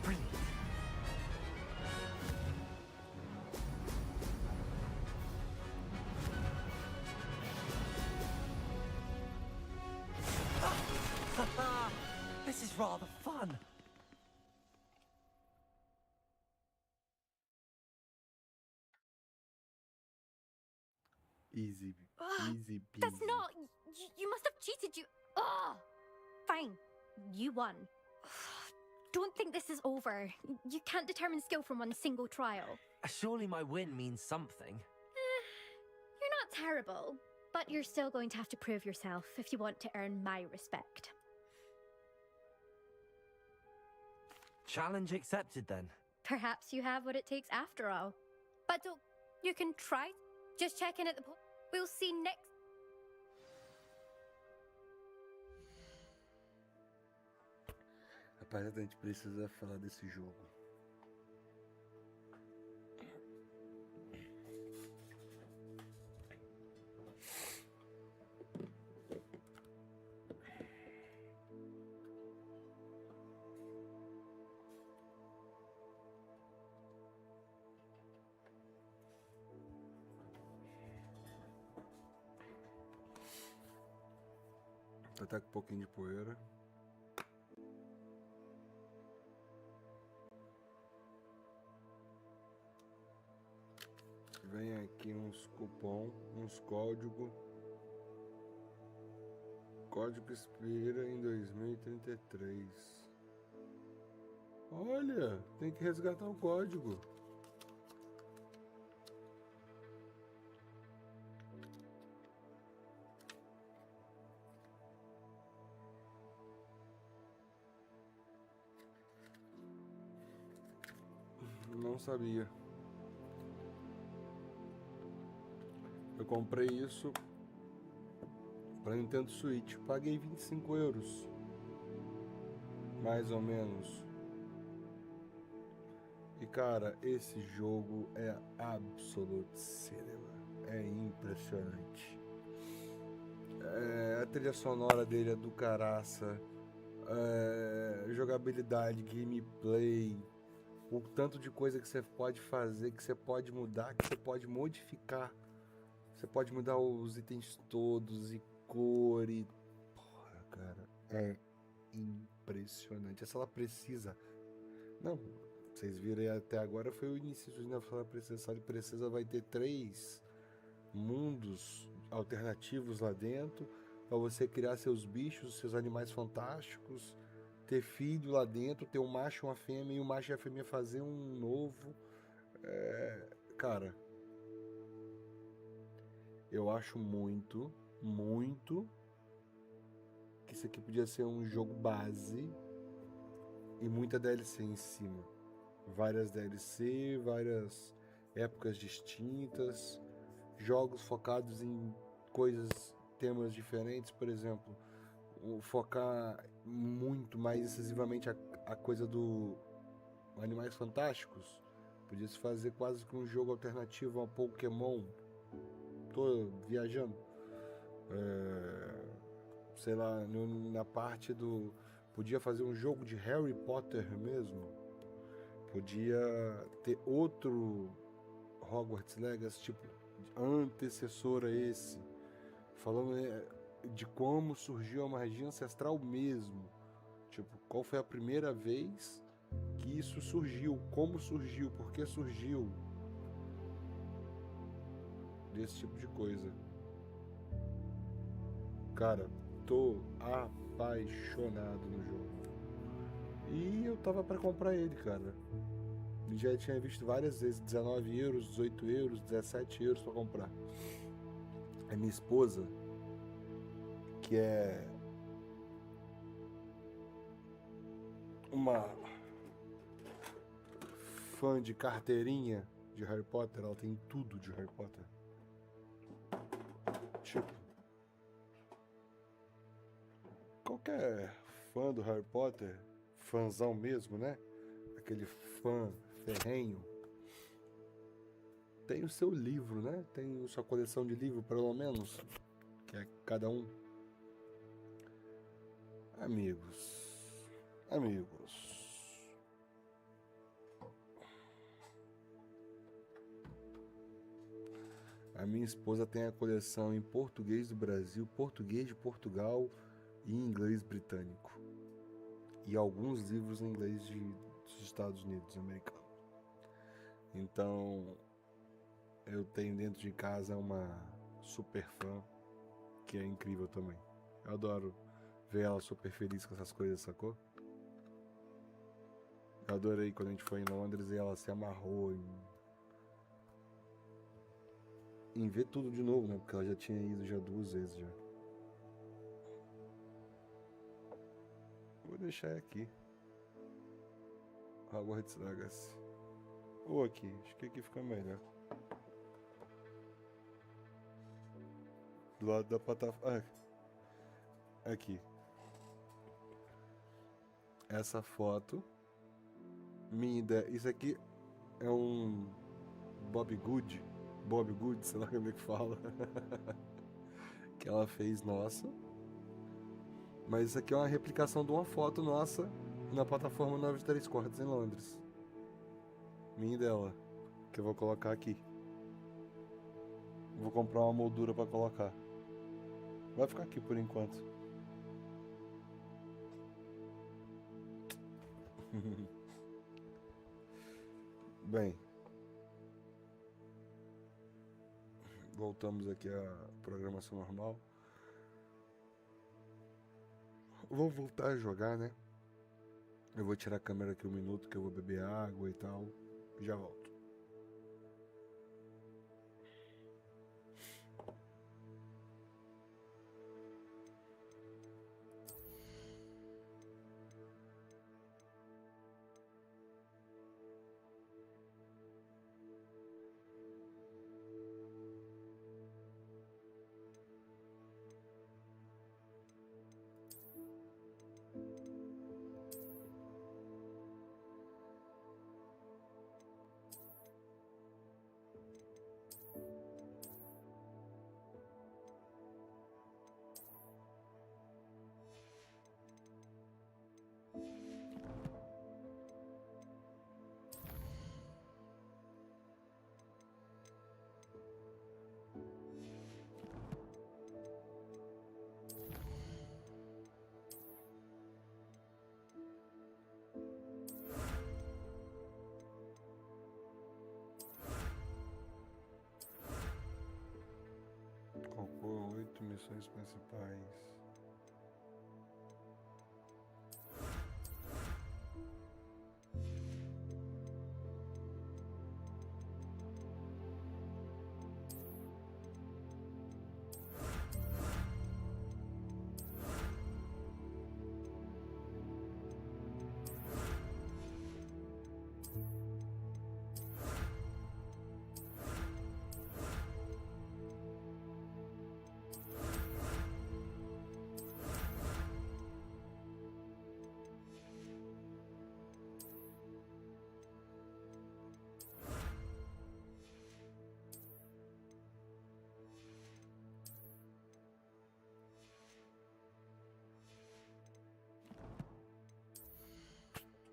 Brilliant. This is rather fun. Easy, easy peasy. That's not... You must have cheated, you... Ugh! Fine. You won. Don't think this is over. You can't determine skill from one single trial. Surely my win means something. You're not terrible, but you're still going to have to prove yourself if you want to earn my respect. Challenge accepted then. Perhaps you have what it takes after all. But don't... You can try. Just check in at the... We'll see next... Rapaziada, a gente precisa falar desse jogo. Tá com um pouquinho de poeira. Vem aqui uns cupom, uns código. Código expira em 2033. Olha, tem que resgatar o código. Não sabia. Eu comprei isso para Nintendo Switch. Paguei 25 euros. Mais ou menos. E cara, esse jogo é absolute cinema. É impressionante. A trilha sonora dele é do caraça. Jogabilidade, gameplay. O tanto de coisa que você pode fazer, que você pode mudar, que você pode modificar. Você pode mudar os itens todos e, cor e... Porra, cara, é impressionante. A sala precisa... Não, vocês viram aí até agora foi o início da sala precisa. A sala precisa vai ter 3 mundos alternativos lá dentro para você criar seus bichos, seus animais fantásticos, ter filho lá dentro, ter um macho e uma fêmea, e o macho e a fêmea fazer um novo. Cara, eu acho muito que isso aqui podia ser um jogo base e muita DLC em cima. Várias DLC, várias épocas distintas, jogos focados em coisas, temas diferentes, por exemplo, focar muito mais excessivamente a coisa do Animais Fantásticos. Podia se fazer quase que um jogo alternativo ao Pokémon. Tô viajando. Sei lá, na parte do... Podia fazer um jogo de Harry Potter mesmo. Podia ter outro Hogwarts Legacy, tipo, antecessor a esse. Falando de como surgiu a magia ancestral mesmo. Tipo, qual foi a primeira vez que isso surgiu, como surgiu, por que surgiu. Desse tipo de coisa. Cara, tô apaixonado no jogo. E eu tava pra comprar ele, cara. Já tinha visto várias vezes, 19 euros, 18 euros, 17 euros pra comprar. A minha esposa, que é uma fã de carteirinha de Harry Potter, ela tem tudo de Harry Potter. Tipo, qualquer fã do Harry Potter, fãzão mesmo, né? Aquele fã ferrenho, tem o seu livro, né? Tem sua coleção de livros, pelo menos, que é cada um. Amigos. A minha esposa tem a coleção em português do Brasil, português de Portugal e inglês britânico. E alguns livros em inglês dos Estados Unidos americanos. Então, eu tenho dentro de casa uma super fã que é incrível também. Eu adoro ver ela super feliz com essas coisas, sacou? Eu adorei quando a gente foi em Londres e ela se amarrou em ver tudo de novo, né? Porque ela já tinha ido já 2 vezes já. Vou deixar aqui. Hogwarts Legacy. Ou aqui, acho que aqui fica melhor. Do lado da plataforma. Aqui. Essa foto. Minha ideia. Isso aqui é um Bob Good, sei lá como é que fala. Que ela fez nossa. Mas isso aqui é uma replicação de uma foto nossa na plataforma 93 Cortes em Londres. Minha e dela. Que eu vou colocar aqui. Vou comprar uma moldura pra colocar. Vai ficar aqui por enquanto. Bem. Voltamos aqui à programação normal. Vou voltar a jogar, né? Eu vou tirar a câmera aqui 1 minuto, que eu vou beber água e tal. Já volto. Missões principais.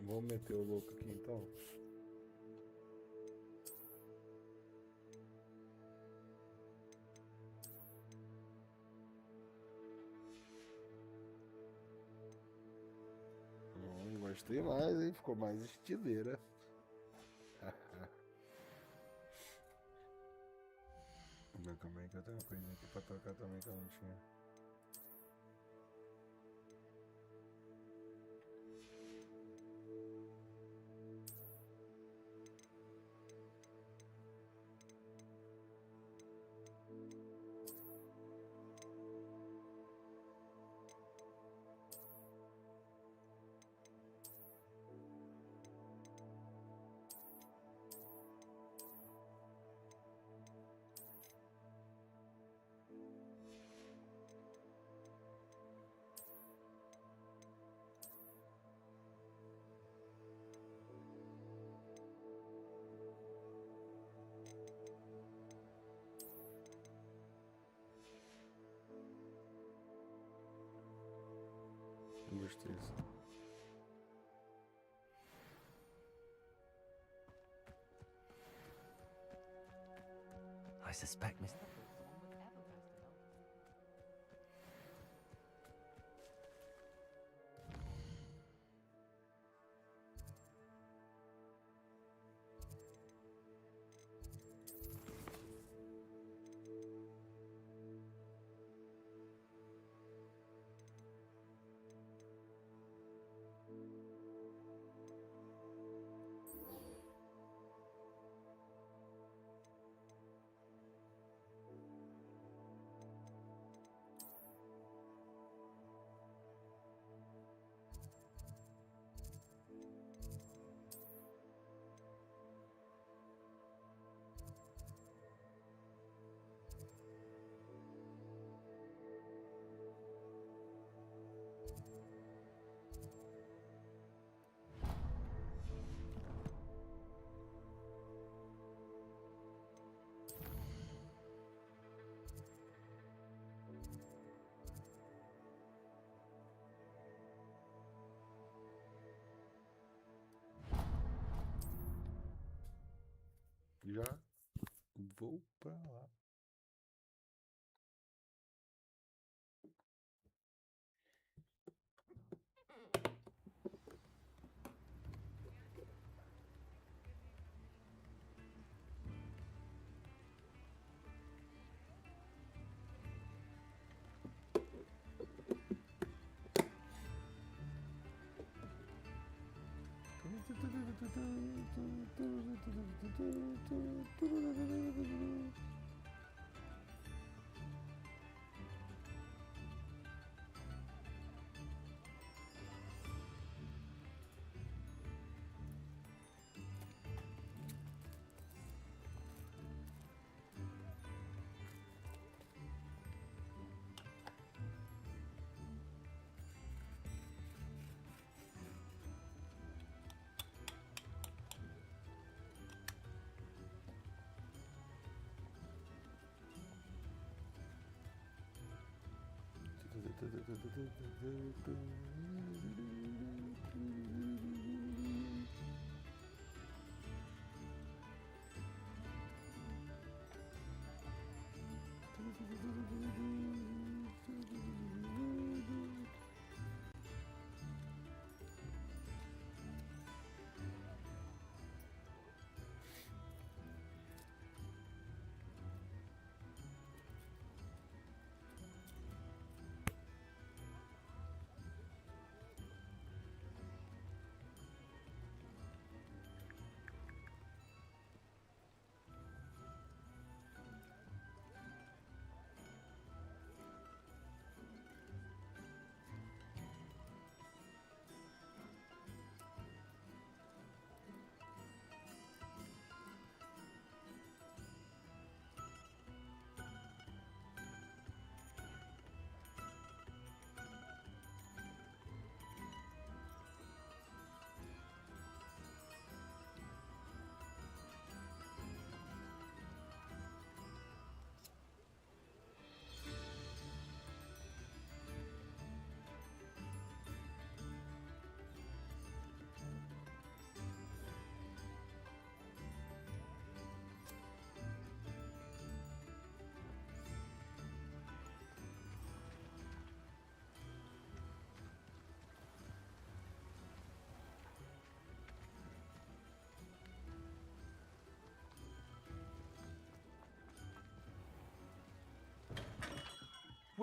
Vamos meter o louco aqui então. Gostei mais, hein? Ficou mais estileira. Calma aí que eu tenho uma coisinha aqui pra trocar também que eu não tinha. Gostei. I suspect Miss... Já vou pra lá.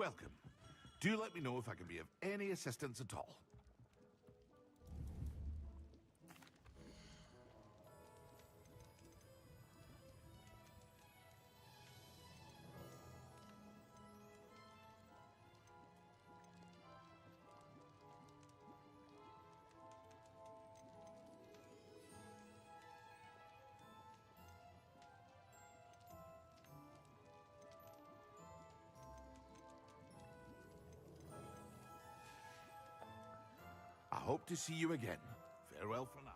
welcome. Do let me know if I can be of any assistance at all. I hope to see you again. Farewell for now.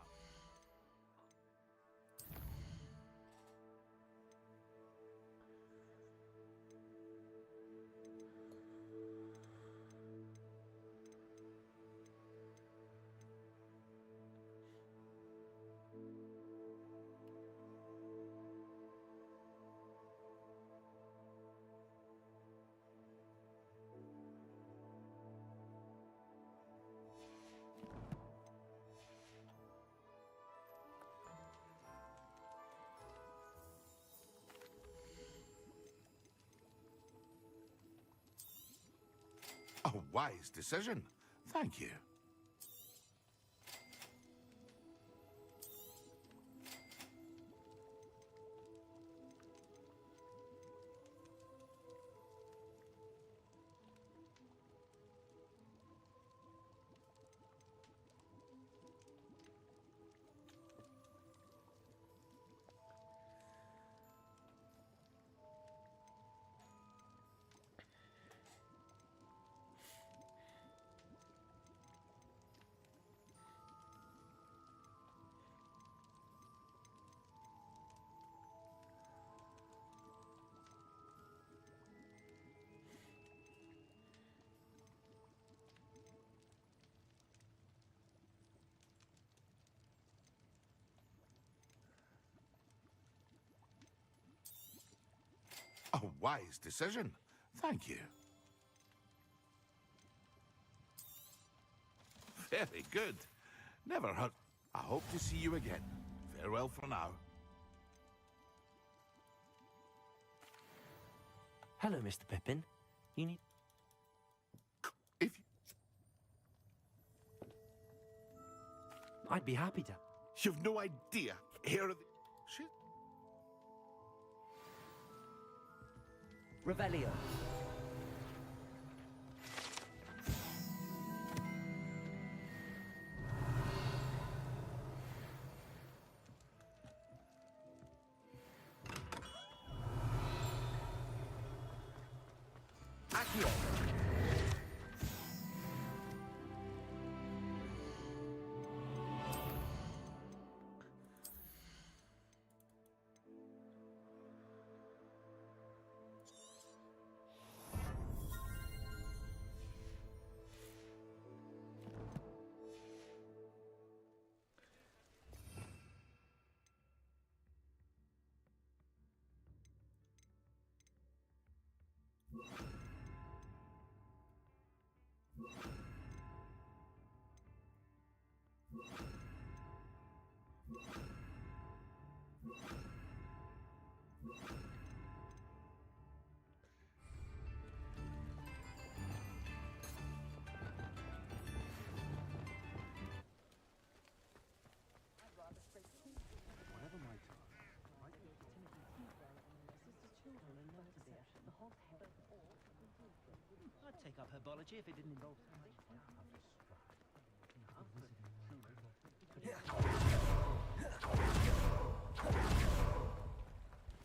A wise decision. Thank you. A wise decision. Thank you. Very good. Never hurt. I hope to see you again. Farewell for now. Hello, Mr. Pippin. You need... If you... I'd be happy to. You've no idea. Here are the... Shit. Revelio. Accio. I'd take up herbology if it didn't involve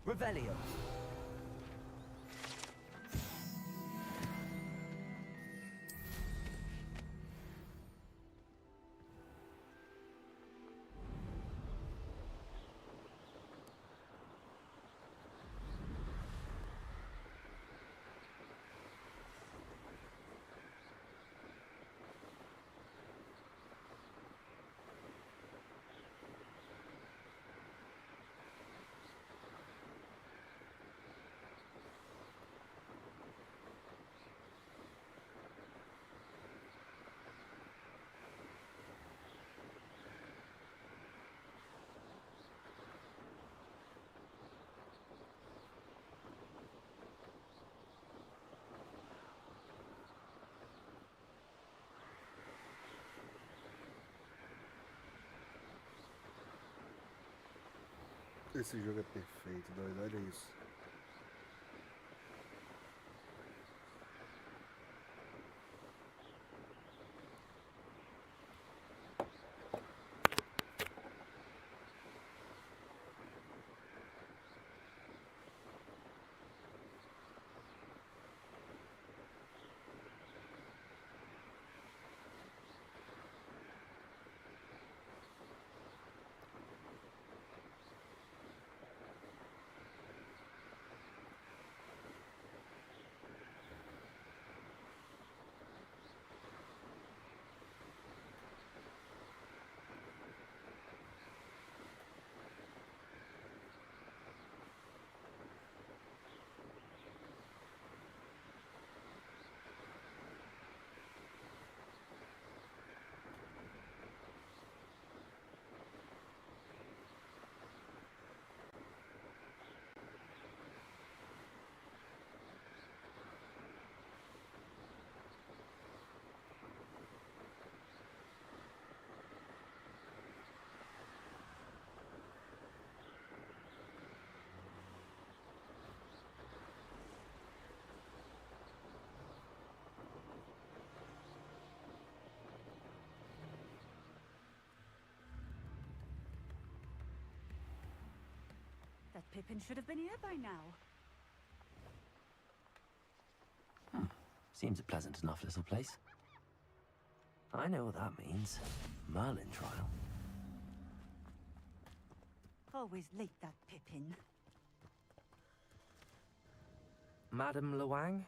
Revelio. Esse jogo é perfeito, doido. Olha isso. That Pippin should have been here by now. Seems a pleasant enough little place. I know what that means. Merlin trial. Always late, that Pippin. Madam Luang,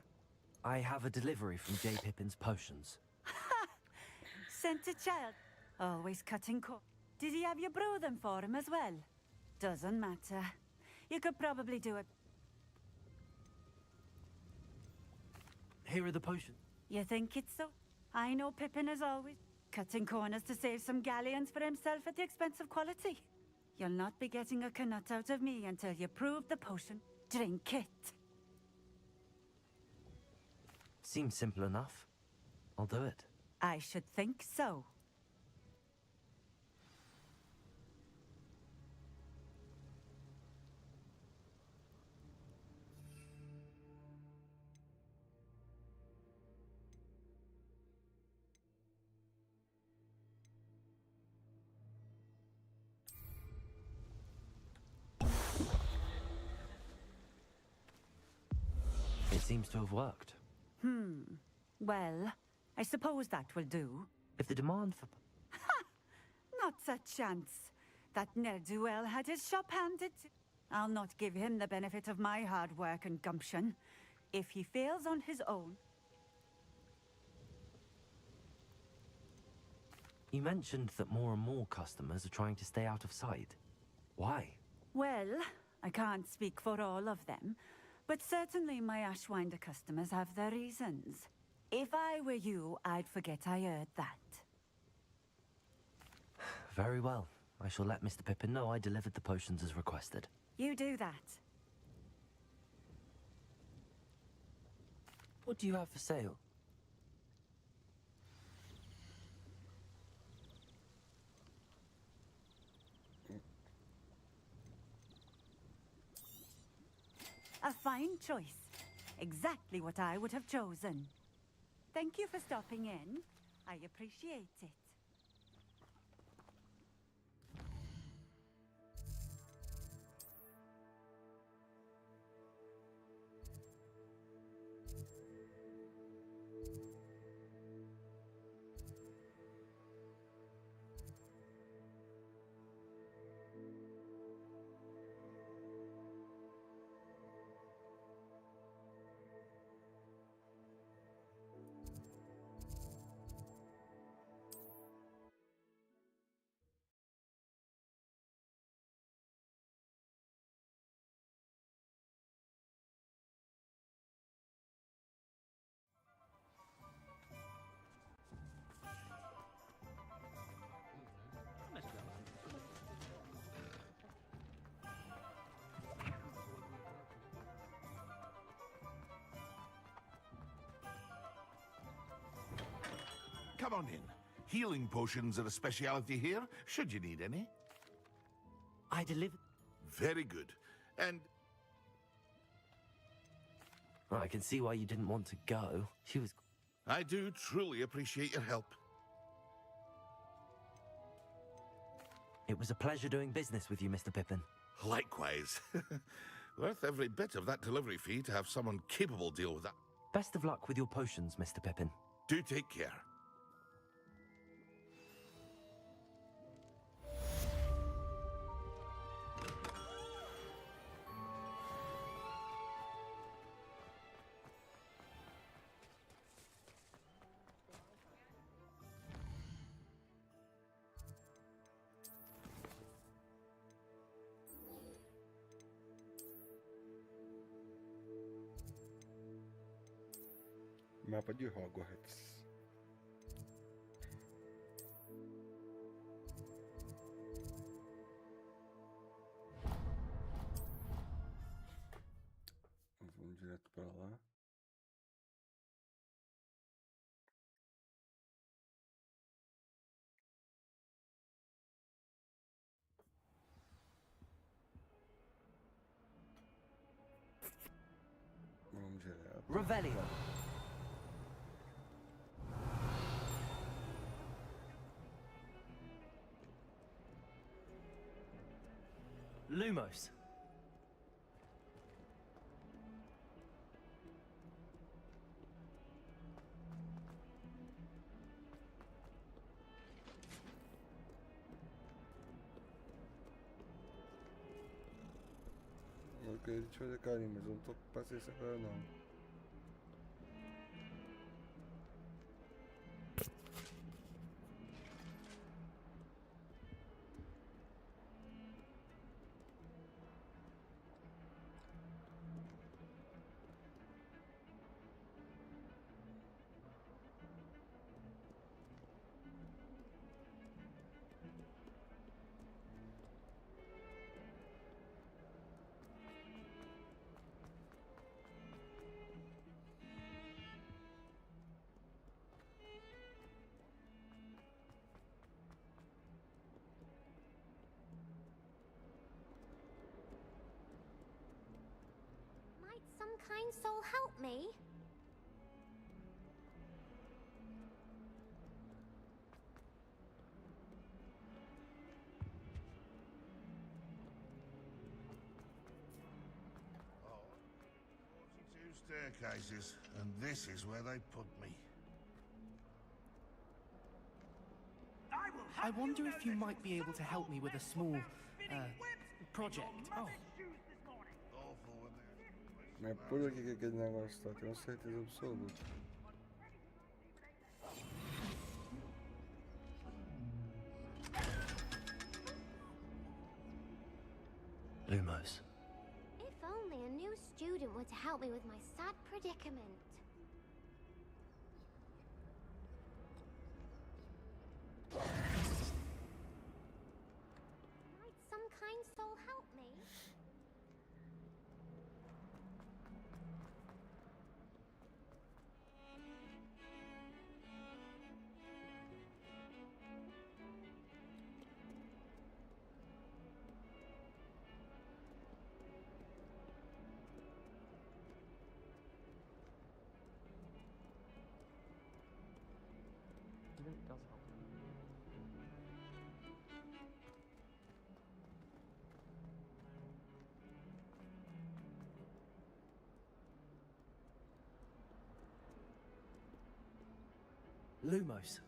I have a delivery from J. Pippin's potions. Sent a child. Always cutting Did he have you brew them for him as well? Doesn't matter. You could probably do it. Here are the potions. You think it's so? I know Pippin is always cutting corners to save some galleons for himself at the expense of quality. You'll not be getting a knut out of me until you prove the potion. Drink it. Seems simple enough. I'll do it. I should think so. It seems to have worked. Well, I suppose that will do. If the demand for... Not a chance. That ne'er-do-well had his shop handed to... I'll not give him the benefit of my hard work and gumption. If he fails on his own... You mentioned that more and more customers are trying to stay out of sight. Why? Well, I can't speak for all of them, but certainly my Ashwinder customers have their reasons. If I were you, I'd forget I heard that. Very well. I shall let Mr. Pippin know I delivered the potions as requested. You do that. What do you have for sale? A fine choice. Exactly what I would have chosen. Thank you for stopping in. I appreciate it. Come on in. Healing potions are a speciality here, should you need any. I delivered... Very good. And Well, I can see why you didn't want to go. She was... I do truly appreciate your help. It was a pleasure doing business with you, Mr. Pippin. Likewise. Worth every bit of that delivery fee to have someone capable deal with that. Best of luck with your potions, Mr. Pippin. Do take care. Mapa de Hogwarts. Vamos direto para lá. Vamos direto. Revelio. Lumos. Eu queria te fazer carinho, mas eu não tô com paciência agora não. Might some kind soul help me? Staircases, and this is where they put me. I wonder if you might be able to help me with a small, project. Oh. Não é por aqui que aquele negócio tá, tenho certeza absoluta. Lumos. If only a new student were to help me with my sad predicament. Might some kind soul help me? It does help. Lumos.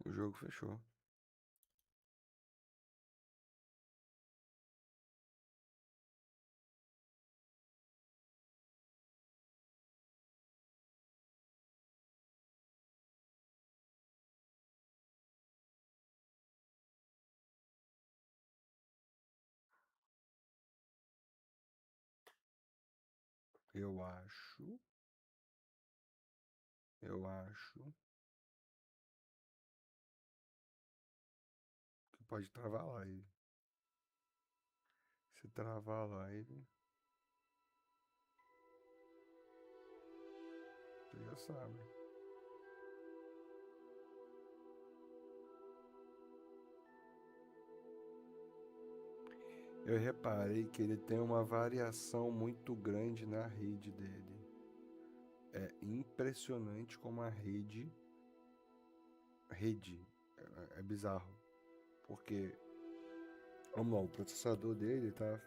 O jogo fechou. Eu acho que pode travar a live. Se travar a live, tu já sabe. Eu reparei que ele tem uma variação muito grande na rede dele. É impressionante como a rede é bizarro. Porque, vamos lá, o processador dele tá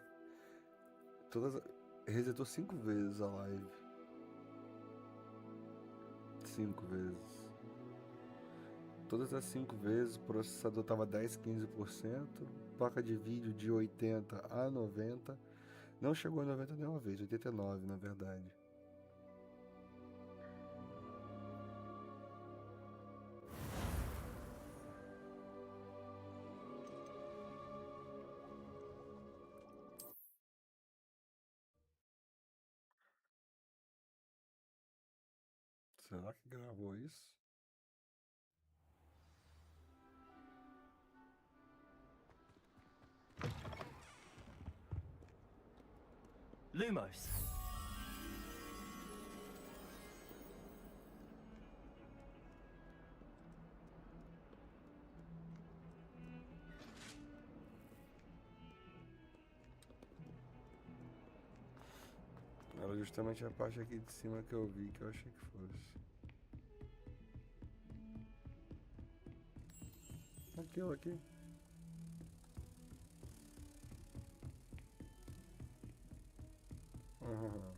resetou 5 vezes a live. 5 vezes. Todas as 5 vezes o processador tava 10, 15%, placa de vídeo de 80 a 90. Não chegou a 90 nenhuma vez, 89 na verdade. Será que gravou isso? Lumos. Era justamente a parte aqui de cima que eu vi que eu achei que fosse. Aquilo aqui. Aham.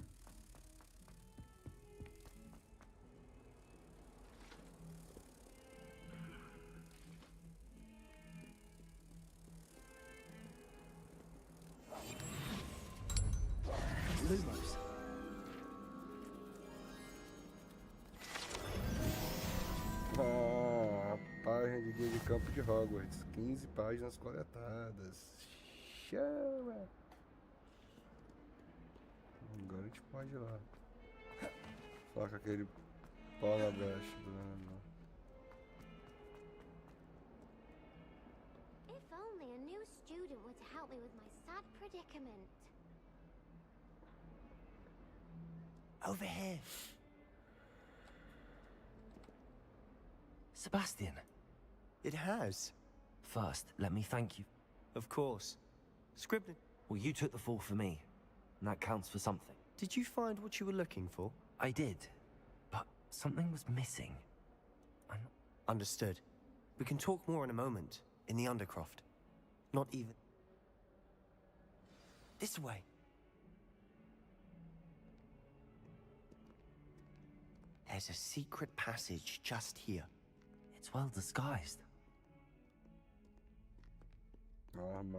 Lumos. Ah, a página de guia de campo de Hogwarts. 15 páginas coletadas. Chama! Agora a gente pode ir lá. Falar com aquele pau na brecha do ano. If only a new student were to help me with my sad predicament. Over here. Sebastian. It has. First, let me thank you. Of course. Scribbling. Well, you took the fall for me, and that counts for something. Did you find what you were looking for? I did, but something was missing. Understood. We can talk more in a moment, in the Undercroft. Not even... This way. There's a secret passage just here. It's well disguised. Oh my.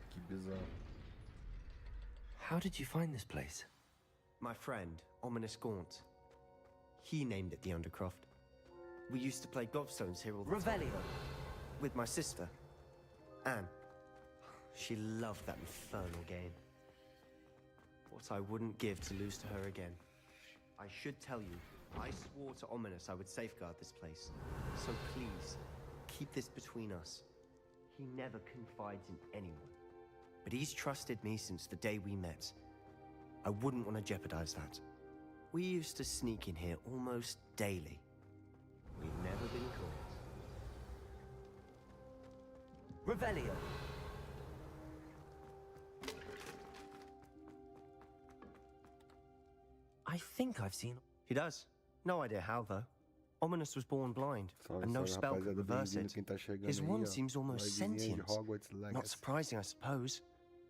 Que bizarro. How did you find this place? My friend, Ominous Gaunt. He named it the Undercroft. We used to play gobstones here all the time. Revelio. With my sister, Anne. She loved that infernal game. What I wouldn't give to lose to her again. I should tell you, I swore to Ominous I would safeguard this place. So please, keep this between us. He never confides in anyone. But he's trusted me since the day we met. I wouldn't want to jeopardize that. We used to sneak in here almost daily. We've never been caught. Revelio. I think I've seen... He does. No idea how, though. Ominous was born blind, Salve, and no salve, spell could rapaziada. reverse Bem-vindo it. quem tá chegando His aí, wand ó. seems almost Livezinha de sentient. Hogwarts Not Legacy. surprising, I suppose.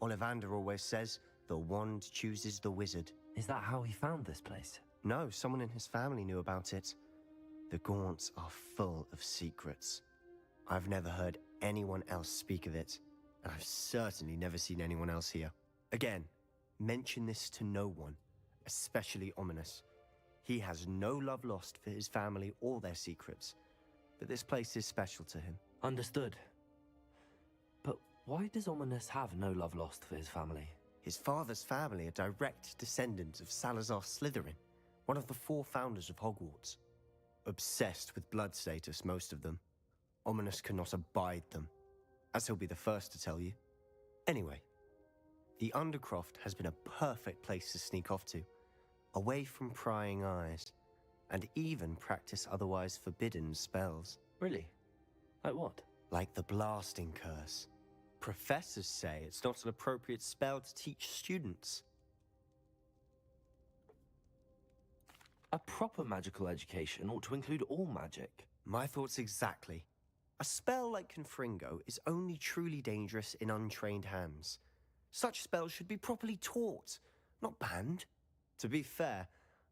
Ollivander always says, the wand chooses the wizard. Is that how he found this place? No, someone in his family knew about it. The Gaunts are full of secrets. I've never heard anyone else speak of it, and I've certainly never seen anyone else here. Again, mention this to no one, especially Ominous. He has no love lost for his family or their secrets, but this place is special to him. Understood. But why does Ominous have no love lost for his family? His father's family are direct descendants of Salazar Slytherin, one of the 4 founders of Hogwarts. Obsessed with blood status, most of them. Ominous cannot abide them, as he'll be the first to tell you. Anyway, the Undercroft has been a perfect place to sneak off to, away from prying eyes, and even practice otherwise forbidden spells. Really? Like what? Like the blasting curse. Professors say it's not an appropriate spell to teach students. A proper magical education ought to include all magic. My thoughts exactly. A spell like Confringo is only truly dangerous in untrained hands. Such spells should be properly taught, not banned. To be fair,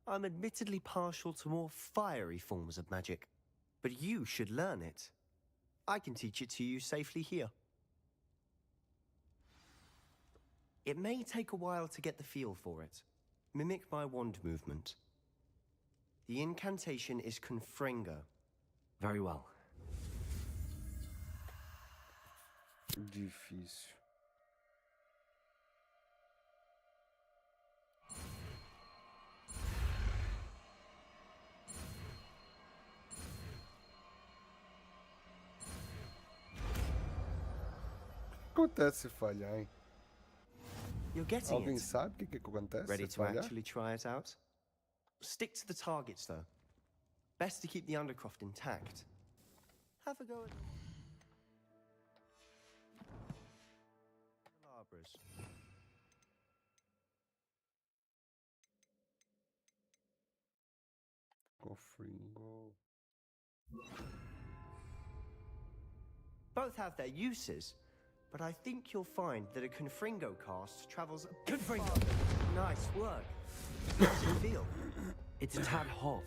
I'm admittedly partial to more fiery forms of magic, but you should learn it. I can teach it to you safely here. It may take a while to get the feel for it. Mimic my wand movement. The incantation is Confringo. Very well. Difícil. O que acontece se falhar, hein? You're getting Alguém it. sabe o que acontece Ready se to falhar? actually try it out? Stick to the targets, though. Best to keep the Undercroft intact. Have a go at Labras. Confringo. Both have their uses, but I think you'll find that a Confringo cast travels a bit Confringo! farther. Nice work. How does it feel? It's a tad hot.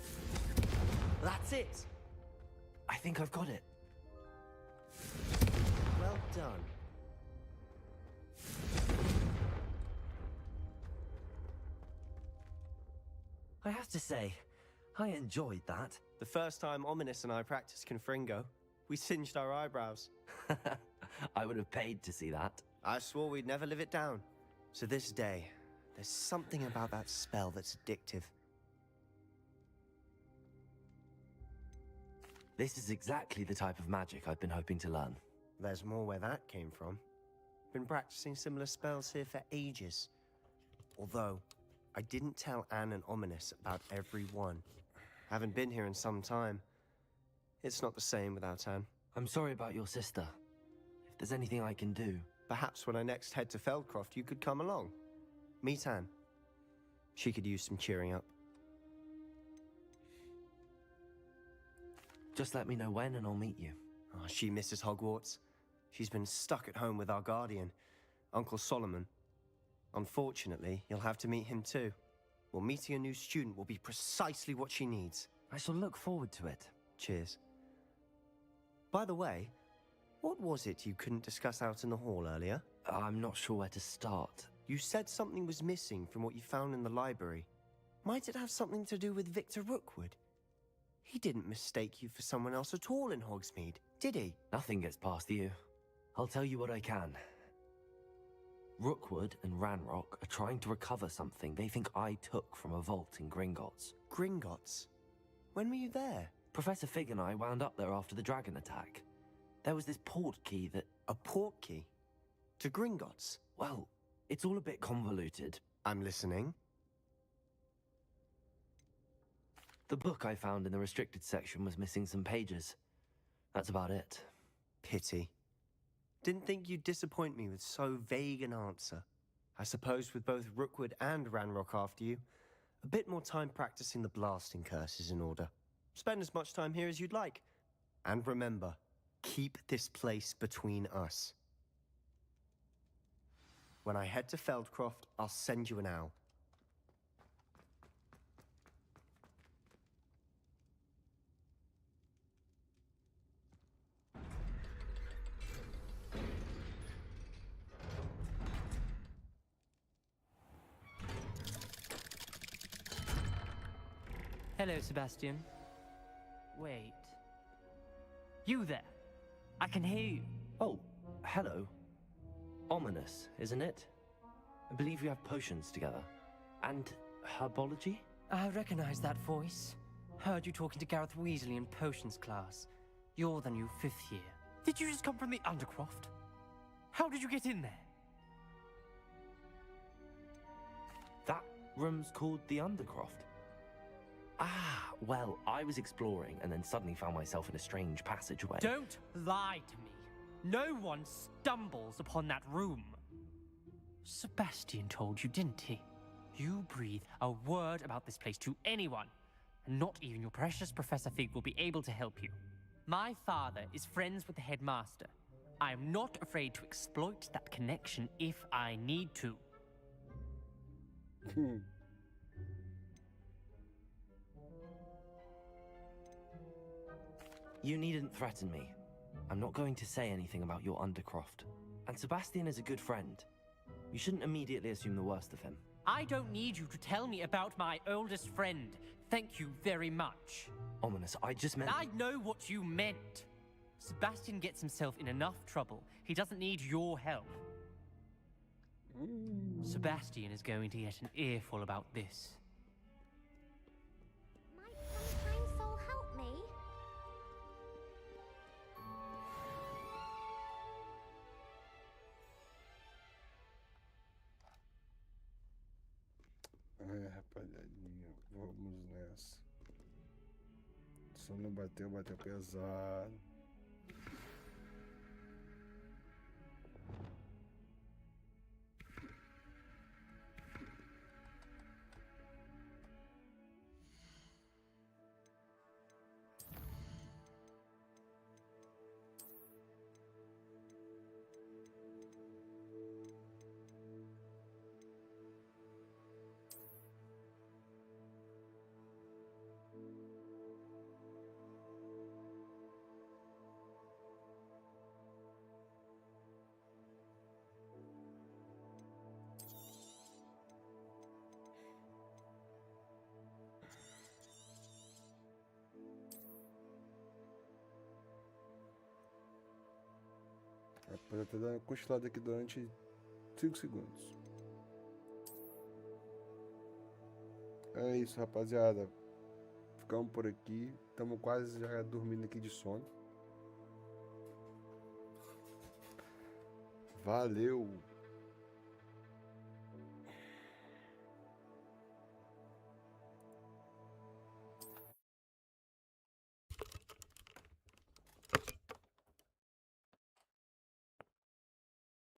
That's it. I think I've got it. Well done. I have to say, I enjoyed that. The first time Ominous and I practiced Confringo, we singed our eyebrows. I would have paid to see that. I swore we'd never live it down. To this day, there's something about that spell that's addictive. This is exactly the type of magic I've been hoping to learn. There's more where that came from. Been practicing similar spells here for ages. Although, I didn't tell Anne and Ominous about every one. Haven't been here in some time. It's not the same without Anne. I'm sorry about your sister. If there's anything I can do... Perhaps when I next head to Feldcroft, you could come along. Meet Anne. She could use some cheering up. Just let me know when and I'll meet you. Oh, she misses Hogwarts. She's been stuck at home with our guardian, Uncle Solomon. Unfortunately, you'll have to meet him too. Well, meeting a new student will be precisely what she needs. I shall look forward to it. Cheers. By the way, what was it you couldn't discuss out in the hall earlier? I'm not sure where to start. You said something was missing from what you found in the library. Might it have something to do with Victor Rookwood? He didn't mistake you for someone else at all in Hogsmeade, did he? Nothing gets past you. I'll tell you what I can. Rookwood and Ranrock are trying to recover something they think I took from a vault in Gringotts. Gringotts? When were you there? Professor Fig and I wound up there after the dragon attack. There was this port key that... A port key? To Gringotts? Well, it's all a bit convoluted. I'm listening. The book I found in the restricted section was missing some pages. That's about it. Pity. Didn't think you'd disappoint me with so vague an answer. I suppose with both Rookwood and Ranrock after you, a bit more time practicing the blasting curse is in order. Spend as much time here as you'd like. And remember, keep this place between us. When I head to Feldcroft, I'll send you an owl. Hello, Sebastian. Wait. You there? I can hear you. Oh, hello. Ominous, isn't it? I believe you have potions together. And herbology? I recognize that voice. Heard you talking to Gareth Weasley in potions class. You're the new 5th year. Did you just come from the Undercroft? How did you get in there? That room's called the Undercroft. Ah, well, I was exploring and then suddenly found myself in a strange passageway. Don't lie to me. No one stumbles upon that room. Sebastian told you, didn't he? You breathe a word about this place to anyone, and not even your precious Professor Fig will be able to help you. My father is friends with the headmaster. I am not afraid to exploit that connection if I need to. You needn't threaten me. I'm not going to say anything about your Undercroft. And Sebastian is a good friend. You shouldn't immediately assume the worst of him. I don't need you to tell me about my oldest friend. Thank you very much. Ominous, I just meant... I know what you meant. Sebastian gets himself in enough trouble. He doesn't need your help. Sebastian is going to get an earful about this. Might some kind soul help me? Rapaziadinha, vamos nessa. Só não bateu pesado. Pode até dar uma cochilada aqui durante 5 segundos. É isso, rapaziada. Ficamos por aqui. Estamos quase já dormindo aqui de sono. Valeu!